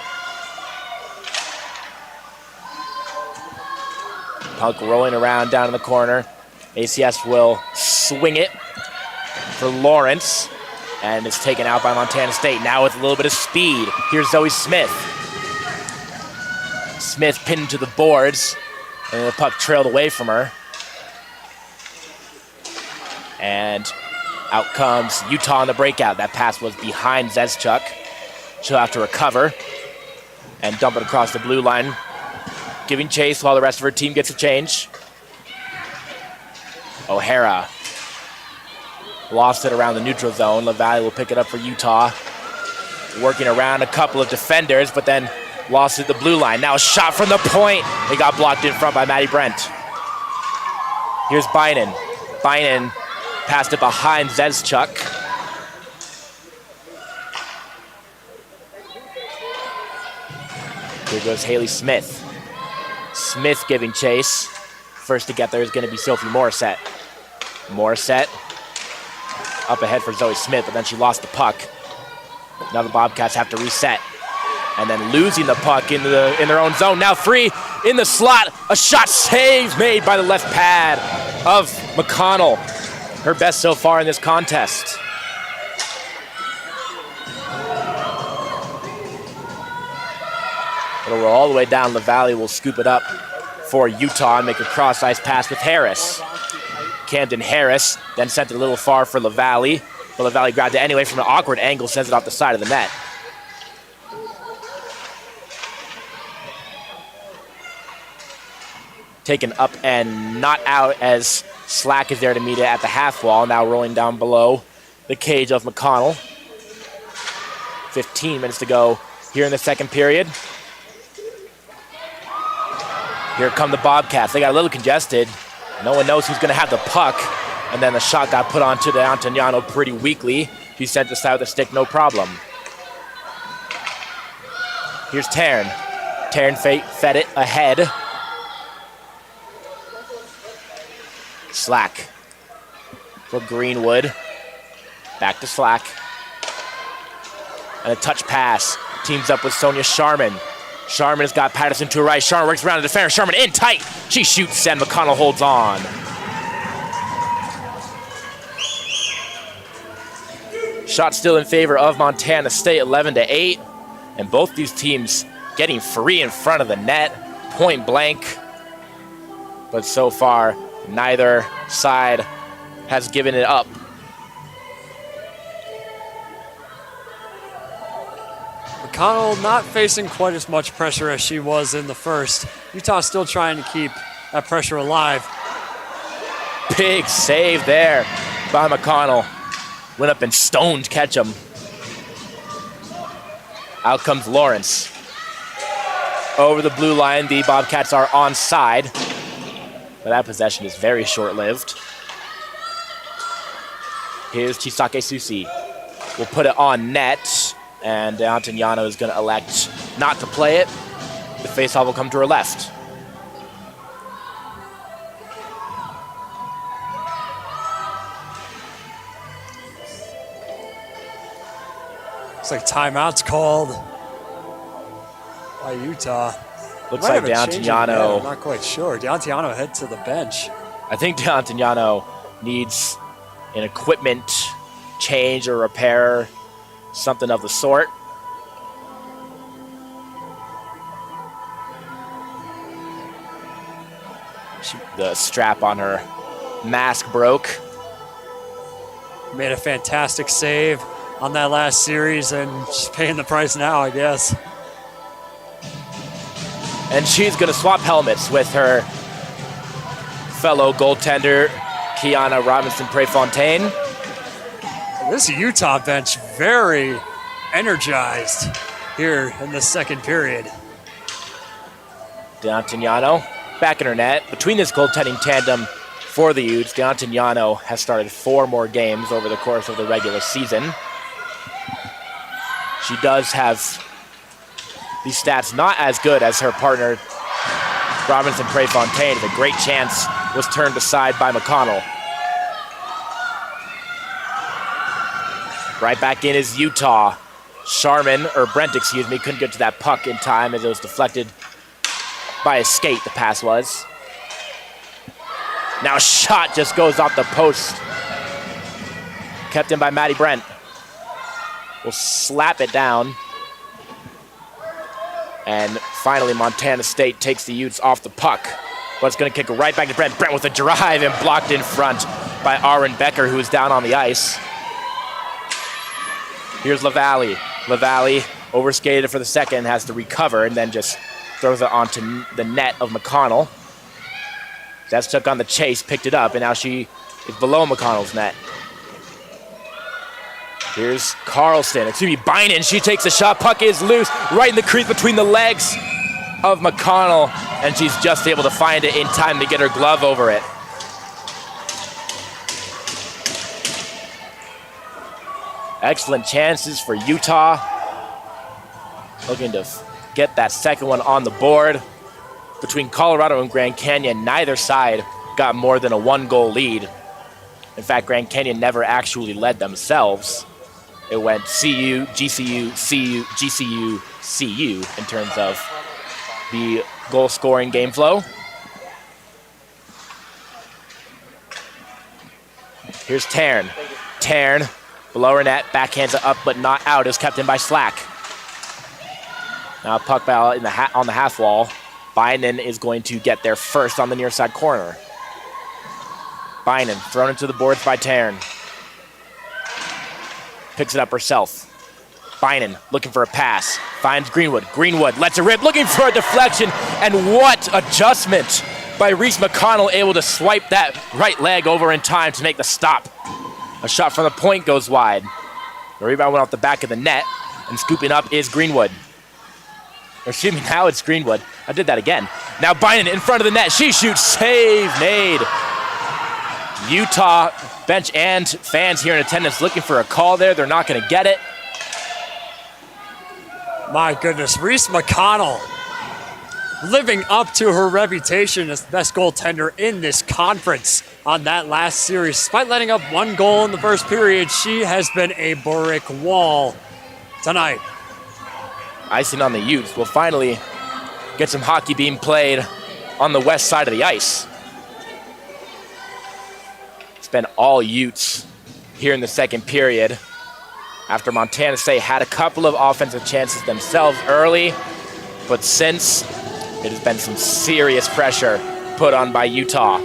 Speaker 1: Puck rolling around down in the corner. ACS will swing it for Lawrence, and it's taken out by Montana State. Now with a little bit of speed, here's Zoe Smith. Smith pinned to the boards, and the puck trailed away from her. And out comes Utah on the breakout. That pass was behind Zeschuk. She'll have to recover. and dump it across the blue line, giving chase while the rest of her team gets a change. O'Hara lost it around the neutral zone. LaValle will pick it up for Utah. Working around a couple of defenders, but then lost it at the blue line. Now a shot from the point. It got blocked in front by Maddie Brent. Here's Bynan. Bynan passed it behind Zezchuk. Here goes Haley Smith. Smith giving chase. First to get there is going to be Sophie Morissette. Morissette up ahead for Zoe Smith, but then she lost the puck. Now the Bobcats have to reset. And then losing the puck in their own zone. Now free in the slot. A shot save made by the left pad of McConnell. Her best so far in this contest. It'll roll all the way down. LaValle will scoop it up for Utah and make a cross-ice pass with Harris. Camden Harris then sent it a little far for LaValle, but LaValle grabbed it anyway from an awkward angle, sends it off the side of the net. Taken up and not out as Slack is there to meet it at the half wall, now rolling down below the cage of McConnell. 15 minutes to go here in the second period. Here come the Bobcats. They got a little congested. No one knows who's going to have the puck. And then the shot got put onto the Antoniano pretty weakly. He sent this out of the stick, no problem. Here's Taryn. Taryn fed it ahead. Slack for Greenwood. Back to Slack. And a touch pass. Teams up with Sonia Sharman. Sharman has got Patterson to her right. Sharman works around the defender. Sharman in tight. She shoots and McConnell holds on. Shot still in favor of Montana State, 11-8. And both these teams getting free in front of the net, point blank. But so far, neither side has given it up.
Speaker 3: McConnell not facing quite as much pressure as she was in the first. Utah still trying to keep that pressure alive.
Speaker 1: Big save there by McConnell. Went up and stoned Ketchum. Out comes Lawrence. Over the blue line, the Bobcats are onside. But that possession is very short-lived. Here's Chisake Susi. We'll put it on net. And Antoniano is going to elect not to play it. The faceoff will come to her left.
Speaker 3: Looks like timeout's called by Utah.
Speaker 1: Looks like D'Antoniano.
Speaker 3: I'm not quite sure. D'Antoniano head to the bench.
Speaker 1: I think D'Antoniano needs an equipment change or repair, something of the sort. The strap on her mask broke.
Speaker 3: Made a fantastic save on that last series and she's paying the price now, I guess.
Speaker 1: And she's going to swap helmets with her fellow goaltender, Kiana Robinson-Prefontaine.
Speaker 3: This Utah bench very energized here in the second period.
Speaker 1: D'Antoniano back in her net. Between this goaltending tandem for the Utes, D'Antoniano has started 4 more games over the course of the regular season. She does have these stats not as good as her partner, Robinson-Prefontaine. A great chance was turned aside by McConnell. Right back in is Utah. Brent, couldn't get to that puck in time as it was deflected by a skate, the pass was. Now a shot just goes off the post. Kept in by Maddie Brent. Will slap it down. And finally, Montana State takes the Utes off the puck. But it's going to kick it right back to Brent. Brent with a drive and blocked in front by Aaron Becker, who is down on the ice. Here's LaValle. LaValle Overskated for the second, has to recover, and then just throws it onto the net of McConnell. Zets took on the chase, picked it up, and now she is below McConnell's net. Here's Bynon. She takes a shot. Puck is loose, right in the crease between the legs of McConnell, and she's just able to find it in time to get her glove over it. Excellent chances for Utah. Looking to get that second one on the board. Between Colorado and Grand Canyon, neither side got more than a 1-goal lead. In fact, Grand Canyon never actually led themselves. It went CU, GCU, CU, GCU, CU in terms of the goal scoring game flow. Here's Tarn. Tarn, below her net, backhands it up but not out, is kept in by Slack. Now puck battle on the half wall. Bynon is going to get there first on the near side corner. Bynon thrown into the boards by Tarn. Picks it up herself. Bynon looking for a pass. Finds Greenwood. Greenwood lets it rip, looking for a deflection. And what adjustment by Reese McConnell, able to swipe that right leg over in time to make the stop. A shot from the point goes wide. The rebound went off the back of the net, and scooping up is Greenwood. Or excuse me, now it's Greenwood. I did that again. Now Bynon in front of the net. She shoots. Save made. Utah bench and fans here in attendance looking for a call there. They're not going to get it.
Speaker 3: My goodness, Reese McConnell living up to her reputation as the best goaltender in this conference on that last series. Despite letting up 1 goal in the first period, she has been a brick wall tonight.
Speaker 1: Icing on the Utes. We'll finally get some hockey being played on the west side of the ice. It's been all Utes here in the second period. After Montana State had a couple of offensive chances themselves early, but since, it has been some serious pressure put on by Utah.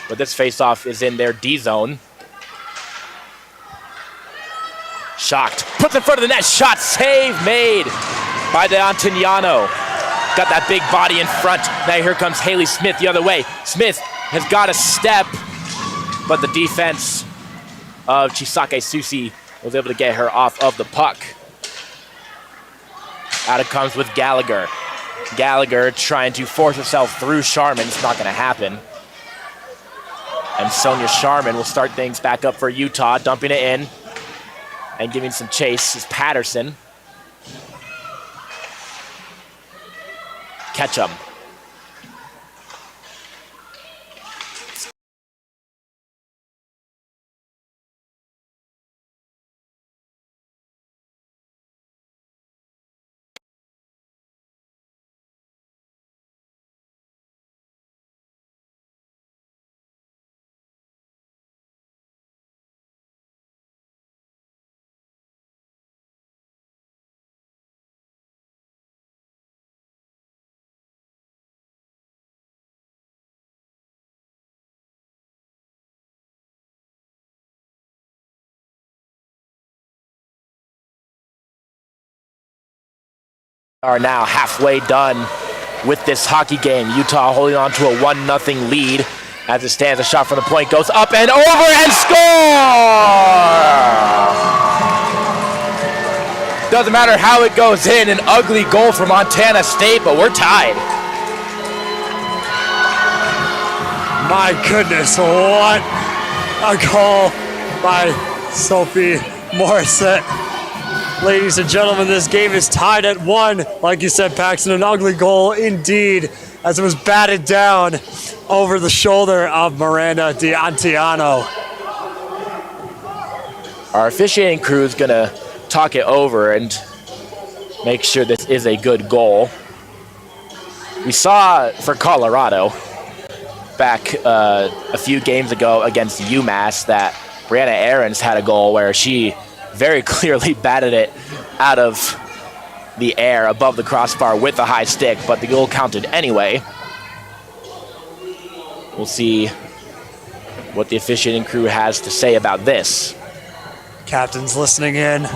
Speaker 1: But this faceoff is in their D zone. Shocked, puts in front of the net, shot, save made by D'Antoniano. Got that big body in front. Now here comes Haley Smith the other way. Smith has got a step, but the defense of Chisake Susi was able to get her off of the puck. Out it comes with Gallagher. Gallagher trying to force herself through Sharman. It's not going to happen. And Sonia Sharman will start things back up for Utah, dumping it in and giving some chase is Patterson. Ketchum. Are now halfway done with this hockey game. Utah holding on to a 1-0 lead. As it stands, a shot from the point goes up and over and score! Doesn't matter how it goes in, an ugly goal for Montana State, but we're tied.
Speaker 3: My goodness, what a goal by Sophie Morissette. Ladies and gentlemen, this game is tied at 1. Like you said, Paxton, an ugly goal indeed, as it was batted down over the shoulder of Miranda D'Antiano.
Speaker 1: Our officiating crew is going to talk it over and make sure this is a good goal. We saw for Colorado back a few games ago against UMass that Brianna Aarons had a goal where she very clearly batted it out of the air above the crossbar with a high stick, but the goal counted anyway. We'll see what the officiating crew has to say about this.
Speaker 3: Captain's listening in.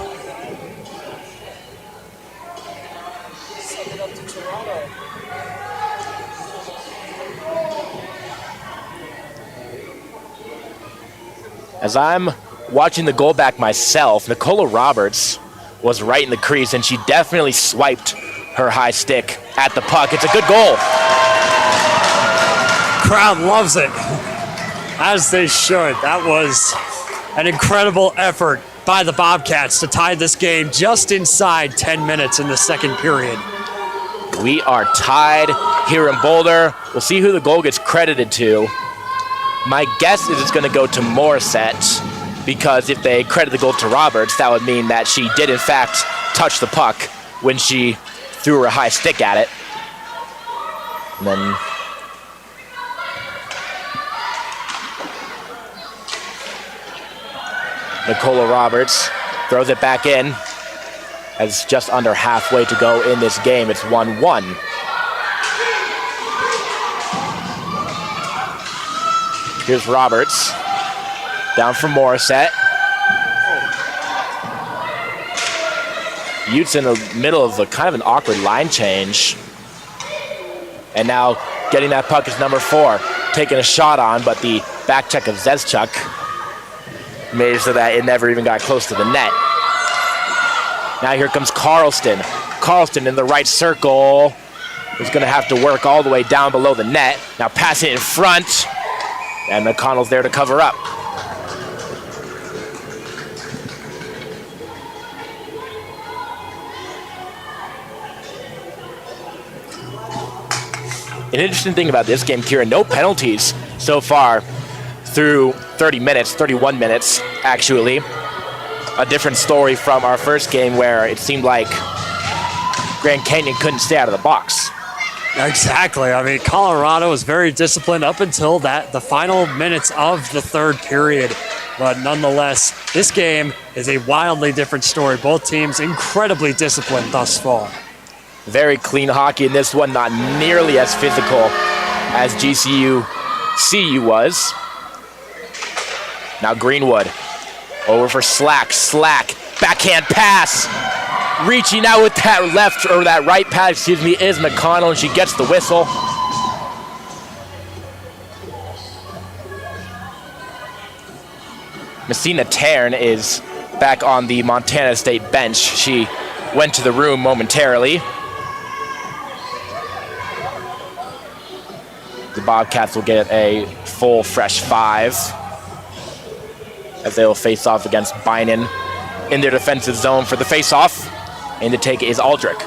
Speaker 1: As I'm watching the goal back myself, Nicola Roberts was right in the crease, and she definitely swiped her high stick at the puck. It's a good goal.
Speaker 3: Crowd loves it, as they should. That was an incredible effort by the Bobcats to tie this game just inside 10 minutes in the second period.
Speaker 1: We are tied here in Boulder. We'll see who the goal gets credited to. My guess is it's going to go to Morissette, because if they credit the goal to Roberts, that would mean that she did in fact touch the puck when she threw her high stick at it. And then Nicola Roberts throws it back in, as just under halfway to go in this game. It's 1-1. Here's Roberts, down for Morissette. Utes in the middle of a kind of an awkward line change. And now getting that puck is number 4, taking a shot on, but the back check of Zezchuk made it so that it never even got close to the net. Now here comes Carlston. Carlston in the right circle is going to have to work all the way down below the net. Now pass it in front, and McConnell's there to cover up. An interesting thing about this game, Kieran, no penalties so far through 30 minutes, 31 minutes, actually. A different story from our first game where it seemed like Grand Canyon couldn't stay out of the box.
Speaker 3: Exactly. I mean, Colorado was very disciplined up until the final minutes of the third period. But nonetheless, this game is a wildly different story. Both teams incredibly disciplined thus far.
Speaker 1: Very clean hockey in this one, not nearly as physical as GCU-CU was. Now Greenwood over for Slack, backhand pass. Reaching out with that left, or that right pass, is McConnell, and she gets the whistle. Messina Tern is back on the Montana State bench. She went to the room momentarily. The Bobcats will get a full, fresh 5 as they will face off against Bynum in their defensive zone for the face-off. And the take is Aldrich.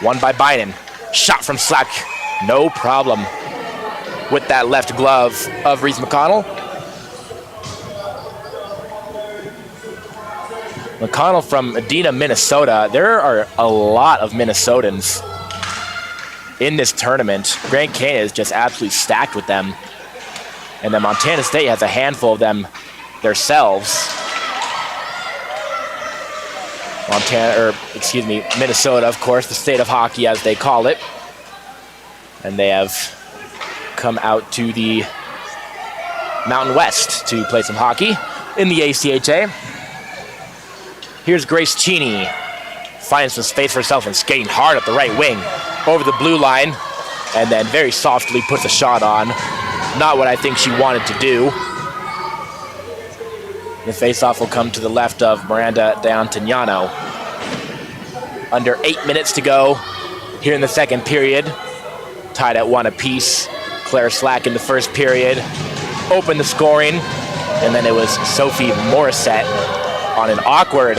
Speaker 1: Won by Bynum. Shot from Slack. No problem with that left glove of Reese McConnell. McConnell from Medina, Minnesota. There are a lot of Minnesotans in this tournament. Grand Canyon is just absolutely stacked with them. And then Montana State has a handful of them themselves. Minnesota, of course, the state of hockey as they call it. And they have come out to the Mountain West to play some hockey in the ACHA. Here's Grace Cheney, finding some space for herself and skating hard up the right wing over the blue line, and then very softly puts a shot on. Not what I think she wanted to do. The faceoff will come to the left of Miranda D'Antignano. Under 8 minutes to go here in the second period. Tied at 1 apiece. Claire Slack in the first period opened the scoring, and then it was Sophie Morissette on an awkward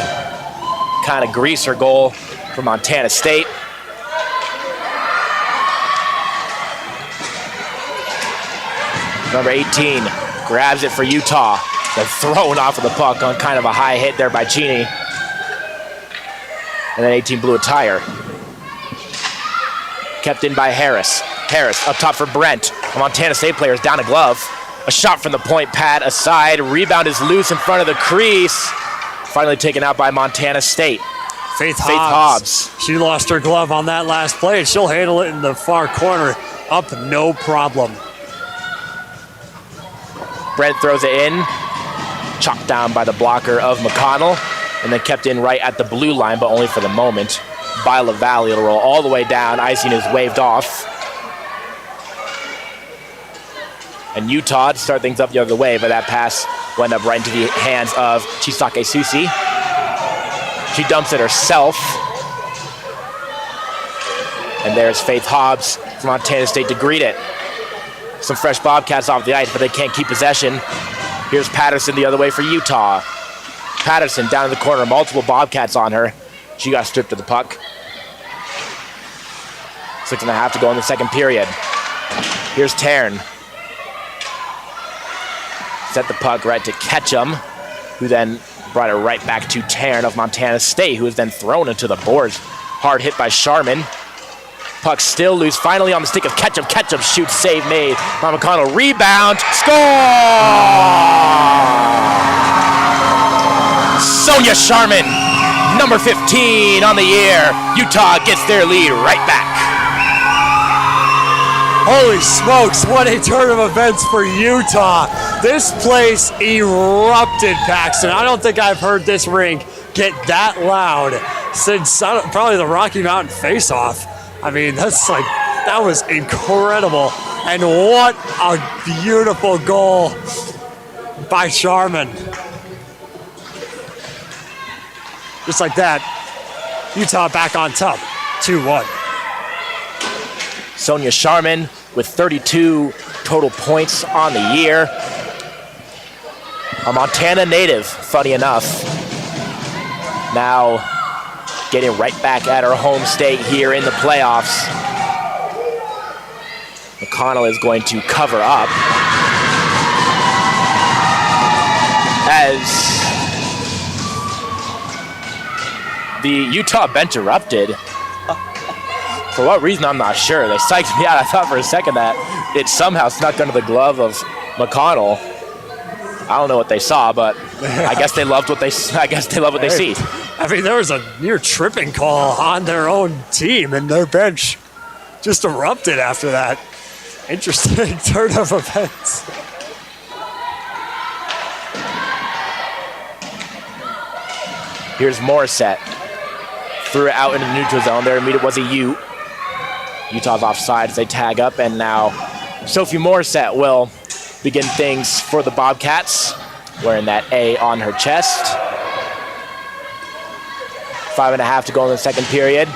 Speaker 1: kind of greaser goal for Montana State. Number 18 grabs it for Utah, then thrown off of the puck on kind of a high hit there by Cheney. And then 18 blew a tire. Kept in by Harris. Harris up top for Brent. A Montana State player is down a glove. A shot from the point pad aside. Rebound is loose in front of the crease. Finally taken out by Montana State.
Speaker 3: Faith Hobbs. She lost her glove on that last play, and she'll handle it in the far corner. Up, no problem.
Speaker 1: Brent throws it in. Chopped down by the blocker of McConnell. And then kept in right at the blue line, but only for the moment. by LaValle. It'll roll all the way down. Icing is waved off. And Utah to start things up the other way, but that pass went up right into the hands of Chisake Susi. She dumps it herself. And there's Faith Hobbs from Montana State to greet it. Some fresh Bobcats off the ice, but they can't keep possession. Here's Patterson the other way for Utah. Patterson down in the corner, multiple Bobcats on her. She got stripped of the puck. 6.5 to go in the second period. Here's Taryn. Set the puck right to Ketchum, who then brought it right back to Taryn of Montana State, who was then thrown into the boards. Hard hit by Sharman. Puck still loose, finally on the stick of Ketchum. Ketchum shoots, save made. Mama McConnell rebound, score! Sonia Sharman, number 15 on the year. Utah gets their lead right back.
Speaker 3: Holy smokes, what a turn of events for Utah. This place erupted, Paxton. I don't think I've heard this rink get that loud since probably the Rocky Mountain face-off. I mean, that was incredible. And what a beautiful goal by Sharman. Just like that, Utah back on top, 2-1.
Speaker 1: Sonia Sharman with 32 total points on the year. A Montana native, funny enough. Now getting right back at her home state here in the playoffs. McConnell is going to cover up as the Utah bench erupted. For what reason, I'm not sure. They psyched me out. I thought for a second that it somehow snuck under the glove of McConnell. I don't know what they saw, but I guess they loved what they see.
Speaker 3: I mean, there was a near tripping call on their own team, and their bench just erupted after that. Interesting turn of events.
Speaker 1: Here's Morissette. Threw it out into the neutral zone. There immediately was a Ute. Utah's offside as they tag up, and now Sophie Morissette will begin things for the Bobcats, wearing that A on her chest. 5.5 to go in the second period.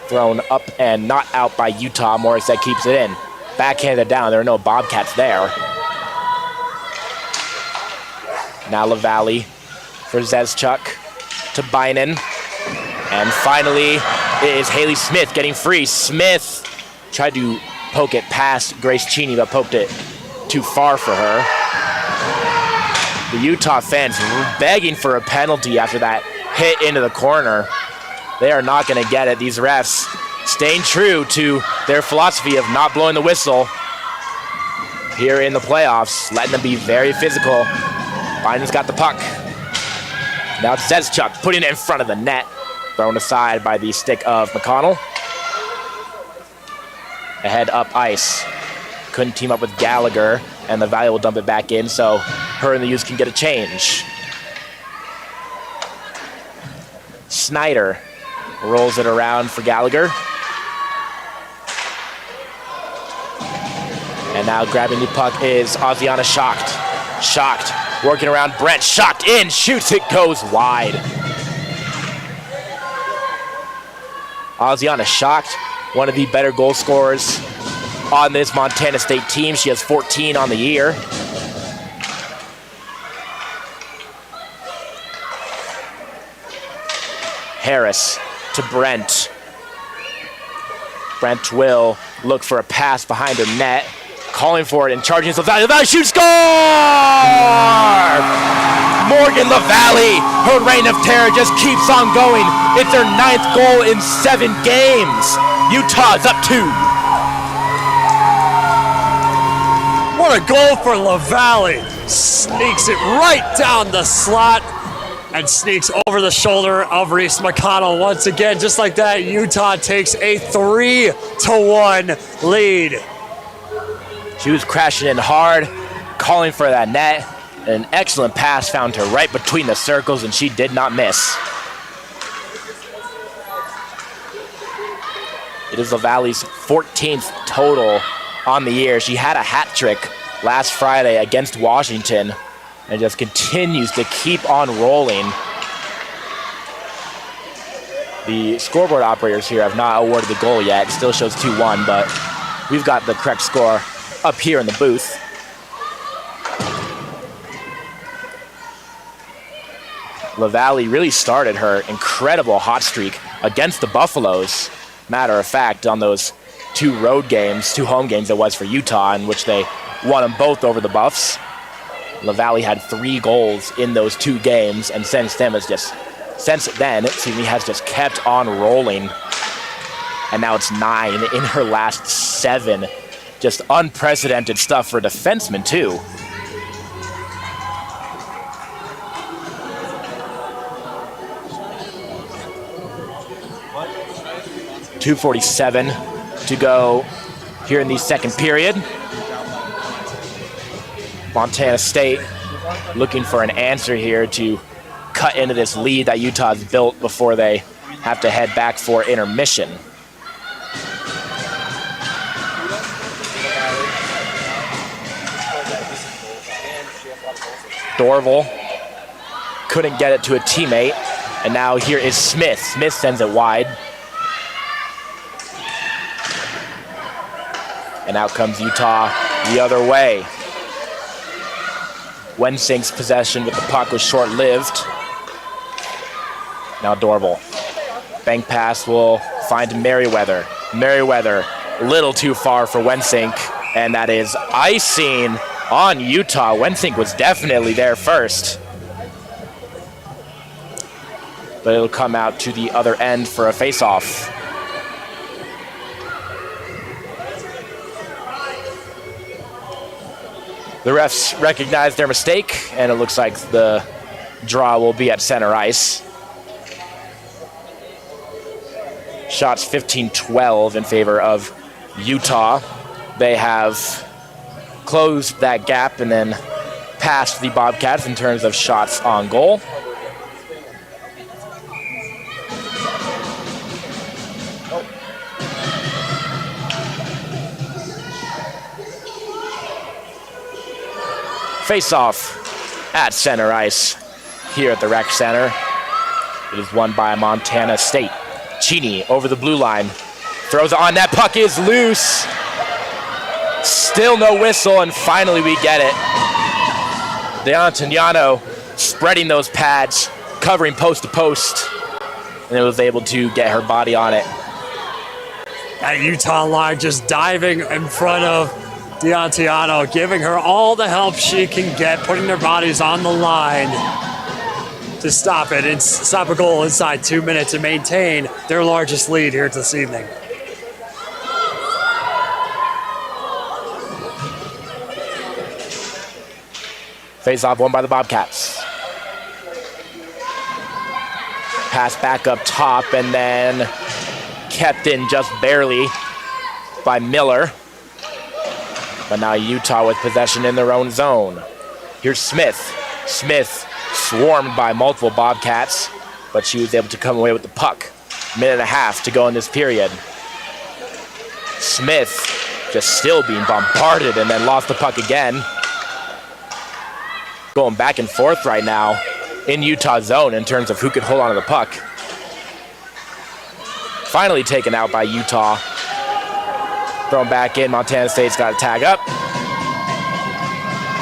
Speaker 1: Thrown up and not out by Utah. Morissette keeps it in. Backhanded down. There are no Bobcats there. Now LaValle for Zeschuk to Bynum. And finally, it is Haley Smith getting free. Smith tried to poke it past Grace Cheney, but poked it too far for her. The Utah fans begging for a penalty after that hit into the corner. They are not going to get it. These refs staying true to their philosophy of not blowing the whistle here in the playoffs, letting them be very physical. Biden's got the puck. Now it's Zeschuk putting it in front of the net. Thrown aside by the stick of McConnell. Ahead up ice. Couldn't team up with Gallagher, and LaValle will dump it back in, so her and the Utes can get a change. Snyder rolls it around for Gallagher. And now grabbing the puck is Oziana Schacht. Schacht working around Brent. Schacht in, shoots, it goes wide. Oziana Schacht, one of the better goal scorers on this Montana State team. She has 14 on the year. Harris to Brent. Brent will look for a pass behind her net. Calling for it and charging himself out. LaValle shoots, score! Morgan LaValle, her reign of terror just keeps on going. It's their 9th goal in 7 games. Utah's up 2.
Speaker 3: What a goal for LaValle. Sneaks it right down the slot and sneaks over the shoulder of Reese McConnell once again. Just like that, Utah takes a 3-1 lead.
Speaker 1: She was crashing in hard, calling for that net. An excellent pass found her right between the circles, and she did not miss. It is LaValle's 14th total on the year. She had a hat trick last Friday against Washington and just continues to keep on rolling. The scoreboard operators here have not awarded the goal yet. It still shows 2-1, but we've got the correct score up here in the booth. LaValle really started her incredible hot streak against the Buffaloes. Matter of fact, on those 2 road games, 2 home games it was for Utah, in which they won them both over the Buffs. LaValle had 3 goals in those 2 games, and since then has just kept on rolling. And now it's 9 in her last 7. Just unprecedented stuff for a defenseman too. .247 to go here in the second period. Montana State looking for an answer here to cut into this lead that Utah's built before they have to head back for intermission. Dorval couldn't get it to a teammate, and now here is Smith. Smith sends it wide. And out comes Utah the other way. Wensink's possession with the puck was short-lived. Now Dorval. Bank pass will find Merriweather. Merriweather, a little too far for Wensink, and that is icing on Utah. Wensink was definitely there first. But it'll come out to the other end for a face-off. The refs recognize their mistake, and it looks like the draw will be at center ice. Shots 15-12 in favor of Utah. They have closed that gap and then passed the Bobcats in terms of shots on goal. Face-off at center ice here at the rec center. It is won by Montana State. Cheney over the blue line, throws it on, that puck is loose. Still no whistle, and finally we get it. D'Antoniano spreading those pads, covering post to post, and it was able to get her body on it.
Speaker 3: That Utah line just diving in front of D'Antoniano, giving her all the help she can get, putting their bodies on the line to stop it and stop a goal inside 2 minutes and maintain their largest lead here this evening.
Speaker 1: Face-off won by the Bobcats. Pass back up top and then kept in just barely by Miller. But now Utah with possession in their own zone. Here's Smith. Smith swarmed by multiple Bobcats, but she was able to come away with the puck. Minute and a half to go in this period. Smith just still being bombarded and then lost the puck again. Going back and forth right now in Utah's zone in terms of who could hold on to the puck. Finally taken out by Utah. Thrown back in, Montana State's got to tag up.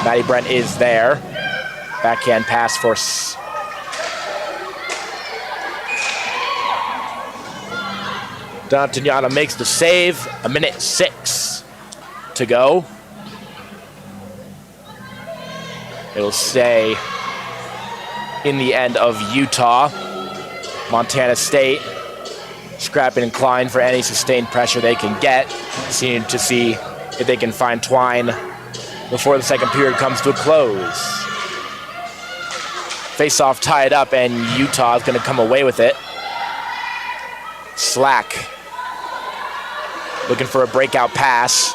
Speaker 1: Maddie Brent is there. Backhand pass for D'Antoniano makes the save. 1:06 to go. It'll stay in the end of Utah. Montana State scrapping and clawing for any sustained pressure they can get. Seeing to see if they can find Twine before the second period comes to a close. Face-off tied up, and Utah is going to come away with it. Slack looking for a breakout pass.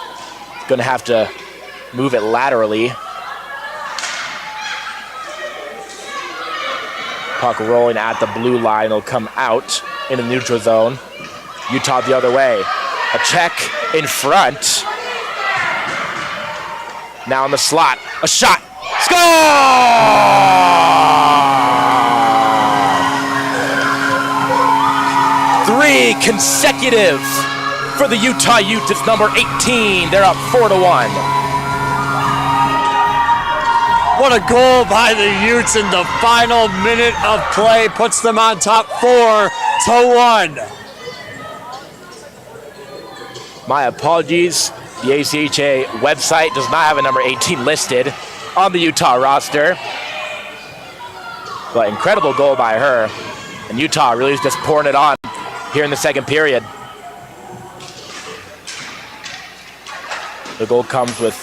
Speaker 1: Going to have to move it laterally. Puck rolling at the blue line. It'll come out in the neutral zone. Utah the other way. A check in front. Now in the slot. A shot. Score! 3 consecutive for the Utah Utes. It's number 18. They're up 4-1.
Speaker 3: What a goal by the Utes in the final minute of play puts them on top 4-1.
Speaker 1: My apologies. The ACHA website does not have a number 18 listed on the Utah roster. But incredible goal by her. And Utah really is just pouring it on here in the second period. The goal comes with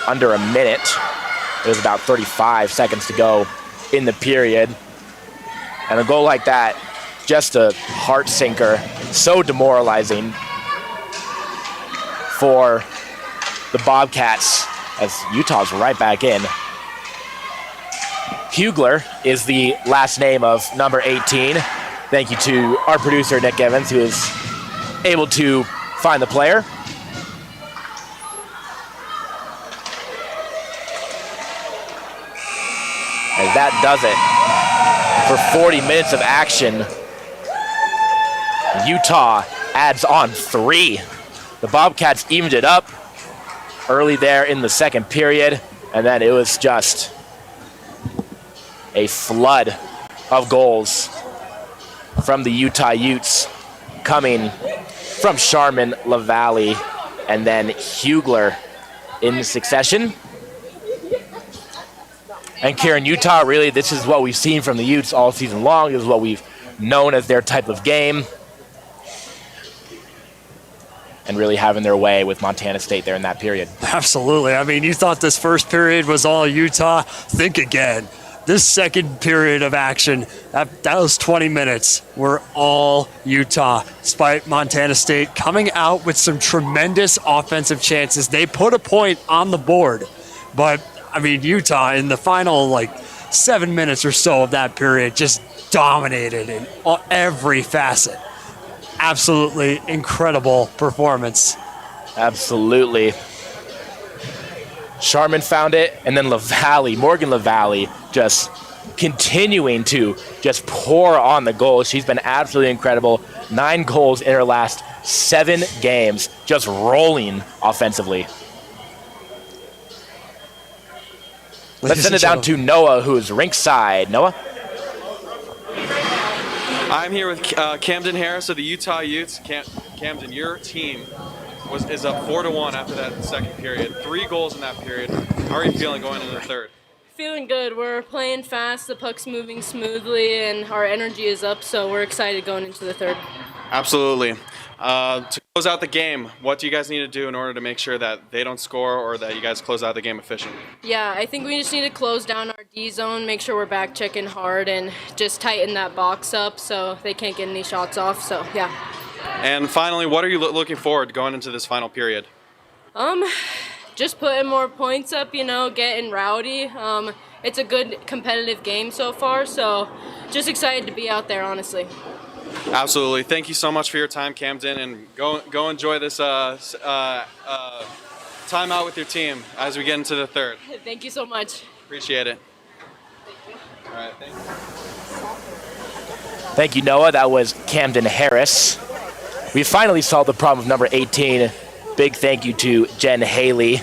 Speaker 1: under a minute. There's about 35 seconds to go in the period. And a goal like that, just a heart sinker, so demoralizing for the Bobcats as Utah's right back in. Hugler is the last name of number 18. Thank you to our producer, Nick Evans, who is able to find the player. And that does it for 40 minutes of action. Utah adds on 3. The Bobcats evened it up early there in the second period, and then it was just a flood of goals from the Utah Utes coming from Charmin, LaValle, and then Hugler in succession. And Karen, Utah, really, this is what we've seen from the Utes all season long. This is what we've known as their type of game. And really having their way with Montana State there in that period.
Speaker 3: Absolutely. I mean, you thought this first period was all Utah. Think again. This second period of action, those 20 minutes were all Utah, despite Montana State coming out with some tremendous offensive chances. They put a point on the board, but I mean, Utah in the final 7 minutes or so of that period just dominated in every facet. Absolutely incredible performance.
Speaker 1: Absolutely. Charmin found it, and then Morgan LaValle, just continuing to just pour on the goals. She's been absolutely incredible. 9 goals in her last 7 games, just rolling offensively. Let's send it down to Noah, who is rinkside. Noah?
Speaker 5: I'm here with Camden Harris of the Utah Utes. Camden, your team is up 4-1 after that second period. 3 goals in that period. How are you feeling going into the third?
Speaker 12: Feeling good. We're playing fast, the puck's moving smoothly, and our energy is up, so we're excited going into the third.
Speaker 5: Absolutely. To close out the game, what do you guys need to do in order to make sure that they don't score or that you guys close out the game efficiently?
Speaker 12: Yeah, I think we just need to close down our D zone, make sure we're back checking hard, and just tighten that box up so they can't get any shots off. So, yeah.
Speaker 5: And finally, what are you looking forward to going into this final period?
Speaker 12: Just putting more points up, getting rowdy. It's a good competitive game so far, so just excited to be out there, honestly.
Speaker 5: Absolutely. Thank you so much for your time, Camden, and go enjoy this time out with your team as we get into the third.
Speaker 12: Thank you so much.
Speaker 5: Appreciate it. All right, thank you.
Speaker 1: Thank you, Noah. That was Camden Harris. We finally solved the problem of number 18. Big thank you to Jen Haley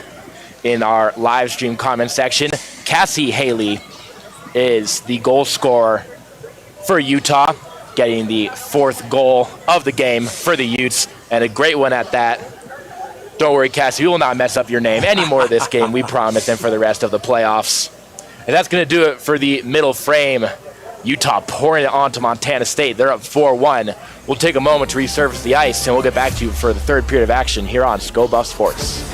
Speaker 1: in our live stream comment section. Cassie Haley is the goal scorer for Utah, getting the 4th goal of the game for the Utes, and a great one at that. Don't worry, Cassie, we will not mess up your name anymore this game, we promise, and for the rest of the playoffs. And that's going to do it for the middle frame. Utah pouring it on to Montana State. They're up 4-1. We'll take a moment to resurface the ice, and we'll get back to you for the third period of action here on Go Buff Sports.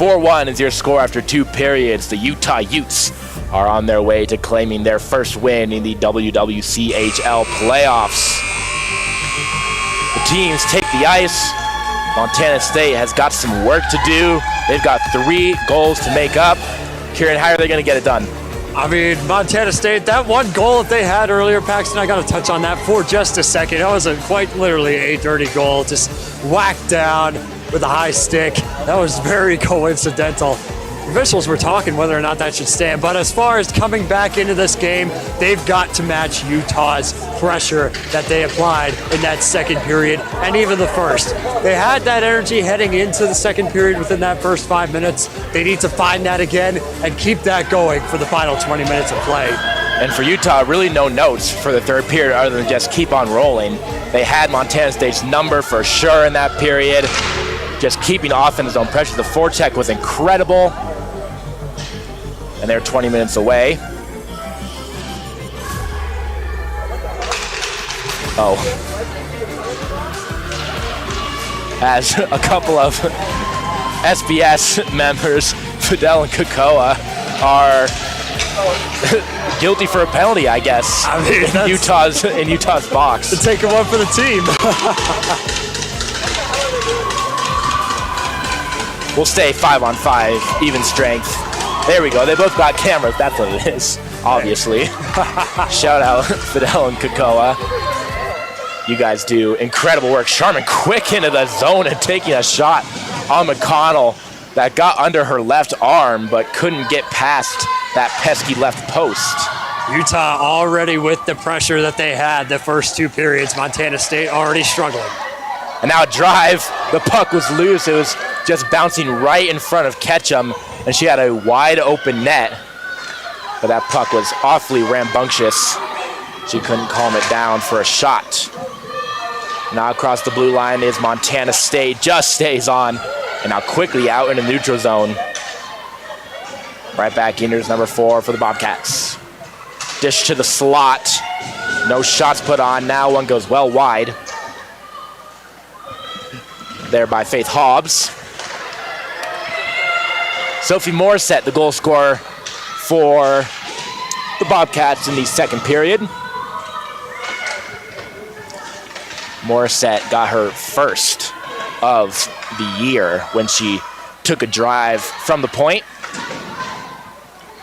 Speaker 1: 4-1 is your score after 2 periods. The Utah Utes are on their way to claiming their first win in the WWCHL playoffs. The teams take the ice. Montana State has got some work to do. They've got 3 goals to make up. Kieran, how are they going to get it done?
Speaker 3: I mean, Montana State, that one goal that they had earlier, Paxton, I got to touch on that for just a second. That was quite literally a dirty goal, just whacked down with a high stick. That was very coincidental. Officials were talking whether or not that should stand, but as far as coming back into this game, they've got to match Utah's pressure that they applied in that second period and even the first. They had that energy heading into the second period within that first 5 minutes. They need to find that again and keep that going for the final 20 minutes of play.
Speaker 1: And for Utah, really no notes for the third period other than just keep on rolling. They had Montana State's number for sure in that period, just keeping off in his own pressure. The forecheck was incredible. And they're 20 minutes away. Oh. As a couple of SBS members, Fidel and Kakoa, are guilty for a penalty, I guess,
Speaker 3: I mean,
Speaker 1: in Utah's box.
Speaker 3: To take one for the team.
Speaker 1: We'll stay 5-on-5, even strength. There we go. They both got cameras. That's what it is, obviously. Shout out Fidel and Kakoa. You guys do incredible work. Sharman quick into the zone and taking a shot on McConnell that got under her left arm but couldn't get past that pesky left post.
Speaker 3: Utah already with the pressure that they had the first 2 periods. Montana State already struggling.
Speaker 1: And now a drive. The puck was loose. It was just bouncing right in front of Ketchum, and she had a wide open net. But that puck was awfully rambunctious. She couldn't calm it down for a shot. Now across the blue line is Montana State. Just stays on. And now quickly out in the neutral zone. Right back in, here's number 4 for the Bobcats. Dish to the slot. No shots put on. Now one goes well wide. There by Faith Hobbs. Sophie Morissette, the goal scorer for the Bobcats in the second period. Morissette got her first of the year when she took a drive from the point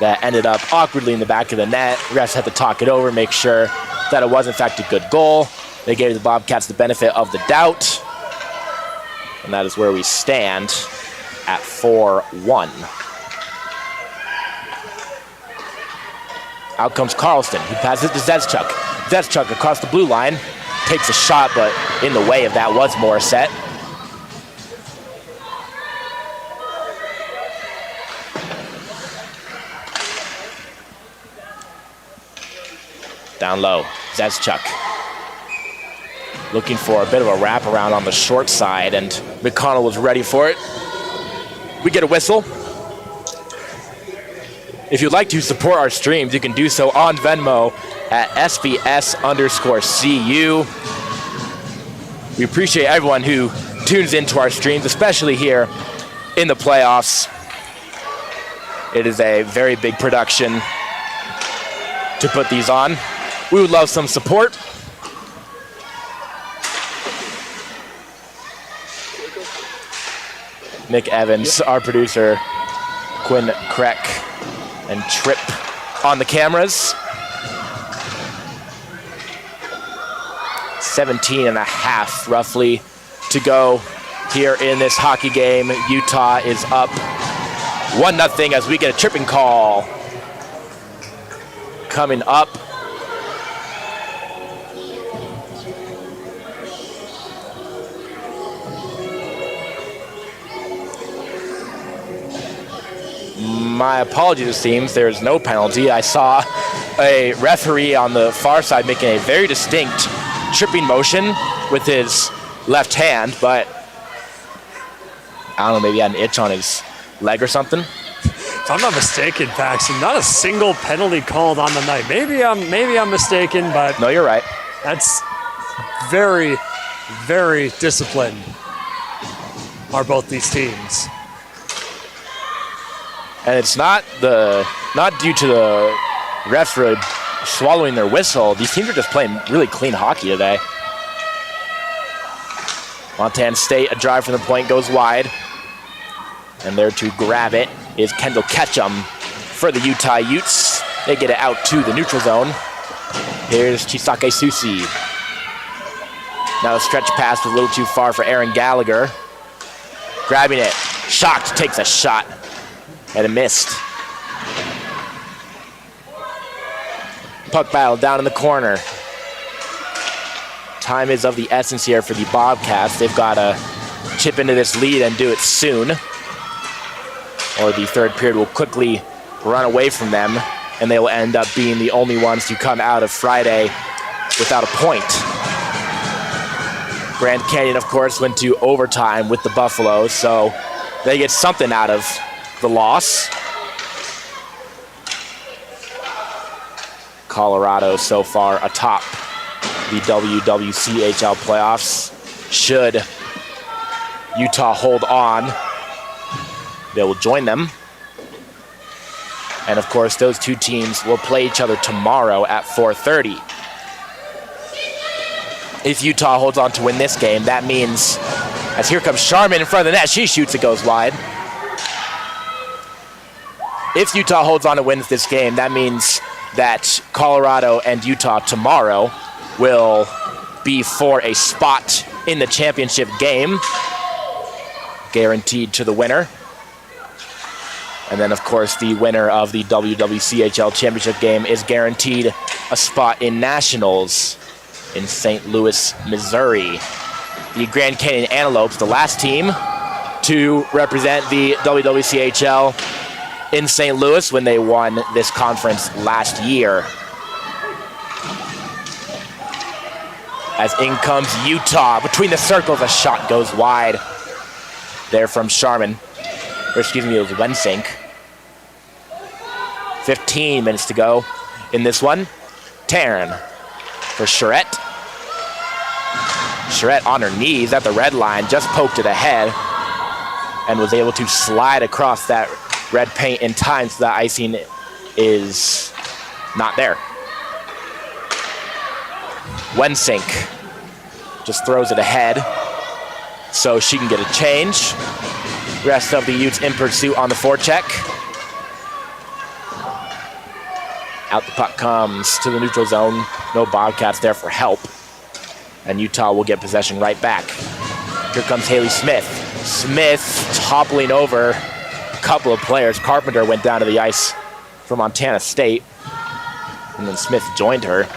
Speaker 1: that ended up awkwardly in the back of the net. Refs had to talk it over, make sure that it was in fact a good goal. They gave the Bobcats the benefit of the doubt. And that is where we stand at 4-1. Out comes Carlston, who passes to Zezchuk. Zezchuk across the blue line, takes a shot, but in the way of that was Morissette. Down low, Zezchuk. Looking for a bit of a wraparound on the short side, and McConnell was ready for it. We get a whistle. If you'd like to support our streams, you can do so on Venmo at SVS_CU. We appreciate everyone who tunes into our streams, especially here in the playoffs. It is a very big production to put these on. We would love some support. Nick Evans, our producer, Quinn Kreck, and Tripp on the cameras. 17 and a half roughly to go here in this hockey game. Utah is up 1-0 as we get a tripping call coming up. My apologies, it seems. There's no penalty. I saw a referee on the far side making a very distinct tripping motion with his left hand, but I don't know, maybe he had an itch on his leg or something.
Speaker 3: If I'm not mistaken, Paxton, not a single penalty called on the night. Maybe I'm mistaken, but
Speaker 1: no, you're right.
Speaker 3: That's very, very disciplined are both these teams.
Speaker 1: And it's not due to the refs really swallowing their whistle. These teams are just playing really clean hockey today. Montana State, a drive from the point, goes wide. And there to grab it is Kendall Ketchum for the Utah Utes. They get it out to the neutral zone. Here's Chisake Susi. Now the stretch pass was a little too far for Aaron Gallagher. Grabbing it. Shocked, takes a shot. And it missed. Puck battle down in the corner. Time is of the essence here for the Bobcats. They've got to chip into this lead and do it soon, or the third period will quickly run away from them, and they will end up being the only ones to come out of Friday without a point. Grand Canyon, of course, went to overtime with the Buffaloes, so they get something out of the loss. Colorado so far atop the WWCHL playoffs. Should Utah hold on, they will join them. And of course, those two teams will play each other tomorrow at 4:30. If Utah holds on to win this game, that means, as here comes Sharman in front of the net, she shoots, it goes wide. If Utah holds on to win this game, that means that Colorado and Utah tomorrow will be for a spot in the championship game, guaranteed to the winner. And then, of course, the winner of the WWCHL championship game is guaranteed a spot in Nationals in St. Louis, Missouri. The Grand Canyon Antelopes, the last team to represent the WWCHL in St. Louis when they won this conference last year. As in comes Utah. Between the circles, a shot goes wide. There from Sharman. Or excuse me, it was Wensink. 15 minutes to go in this one. Taryn for Charette. Charette on her knees at the red line, just poked it ahead and was able to slide across that red paint in time so the icing is not there. Wensink just throws it ahead so she can get a change. Rest of the Utes in pursuit on the forecheck. Out the puck comes to the neutral zone. No Bobcats there for help. And Utah will get possession right back. Here comes Haley Smith. Smith toppling over a couple of players. Carpenter went down to the ice for Montana State. And then Smith joined her.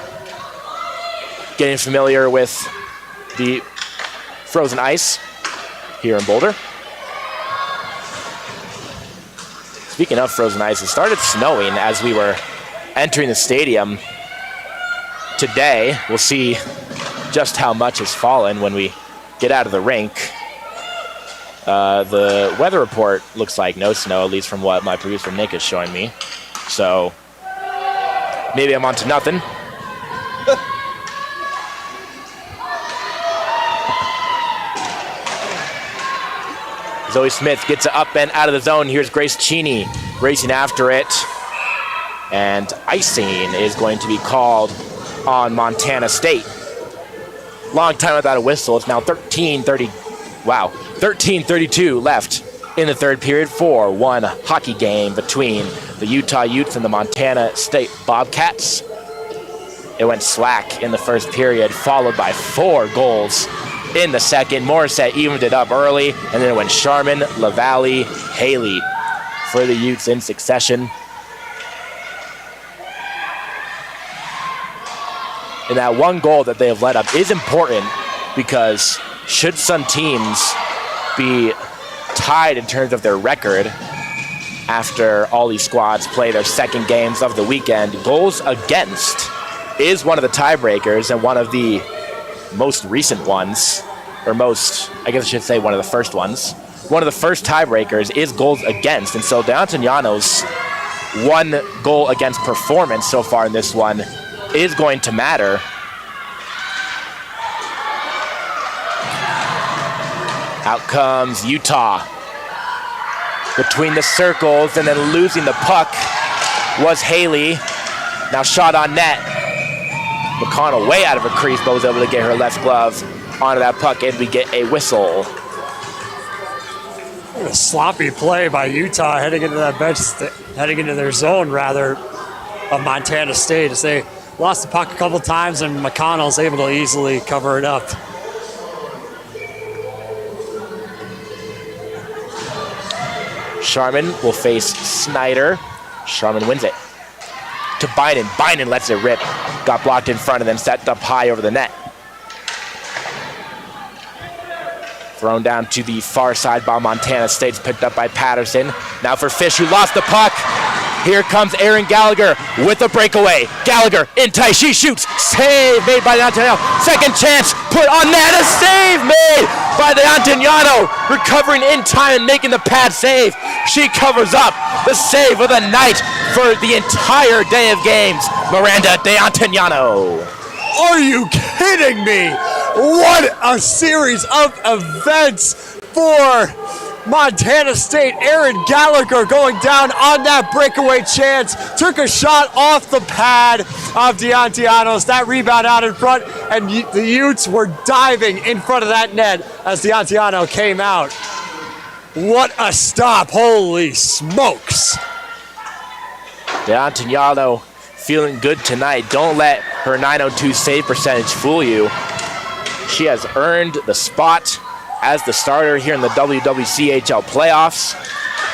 Speaker 1: Getting familiar with the frozen ice here in Boulder. Speaking of frozen ice, it started snowing as we were entering the stadium today. We'll see just how much has fallen when we get out of the rink. The weather report looks like no snow, at least from what my producer Nick is showing me. So maybe I'm on to nothing. Zoe Smith gets it up and out of the zone. Here's Grace Cheney racing after it. And icing is going to be called on Montana State. Long time without a whistle. It's now 13:32 left in the third period. 4-1 hockey game between the Utah Utes and the Montana State Bobcats. It went slack in the first period, followed by 4 goals in the second. Morissette evened it up early, and then it went Sharman, LaValle, Haley for the Utes in succession. And that one goal that they have let up is important because should some teams be tied in terms of their record after all these squads play their second games of the weekend, goals against is one of the tiebreakers and one of the most recent ones, or most, I guess I should say one of the first ones. One of the first tiebreakers is goals against, and so Downton Llanos' 1 goal against performance so far in this one is going to matter. Out comes Utah. between the circles, and then losing the puck was Haley. Now shot on net. McConnell way out of her crease, but was able to get her left glove onto that puck, and we get a whistle.
Speaker 3: A sloppy play by Utah heading into that bench, heading into their zone rather, of Montana State, as they lost the puck a couple times, and McConnell's able to easily cover it up.
Speaker 1: Sharman will face Snyder. Sharman wins it to Biden. Biden lets it rip. Got blocked in front and then set up high over the net. Thrown down to the far side by Montana State's picked up by Patterson. Now for Fish, who lost the puck. Here comes Erin Gallagher with the breakaway. Gallagher in tight, she shoots. Save made by the Antoniano. Second chance put on net. A save made by the Antoniano. Recovering in time and making the pad save. She covers up the save of the night for the entire day of games. Miranda De Antoniano.
Speaker 3: Are you kidding me? What a series of events for Montana State. Erin Gallagher going down on that breakaway chance. Took a shot off the pad of Deontianos. That rebound out in front, and the Utes were diving in front of that net as Deontiano came out. What a stop. Holy smokes.
Speaker 1: Deontiano feeling good tonight. Don't let her .902 save percentage fool you. She has earned the spot as the starter here in the WWCHL playoffs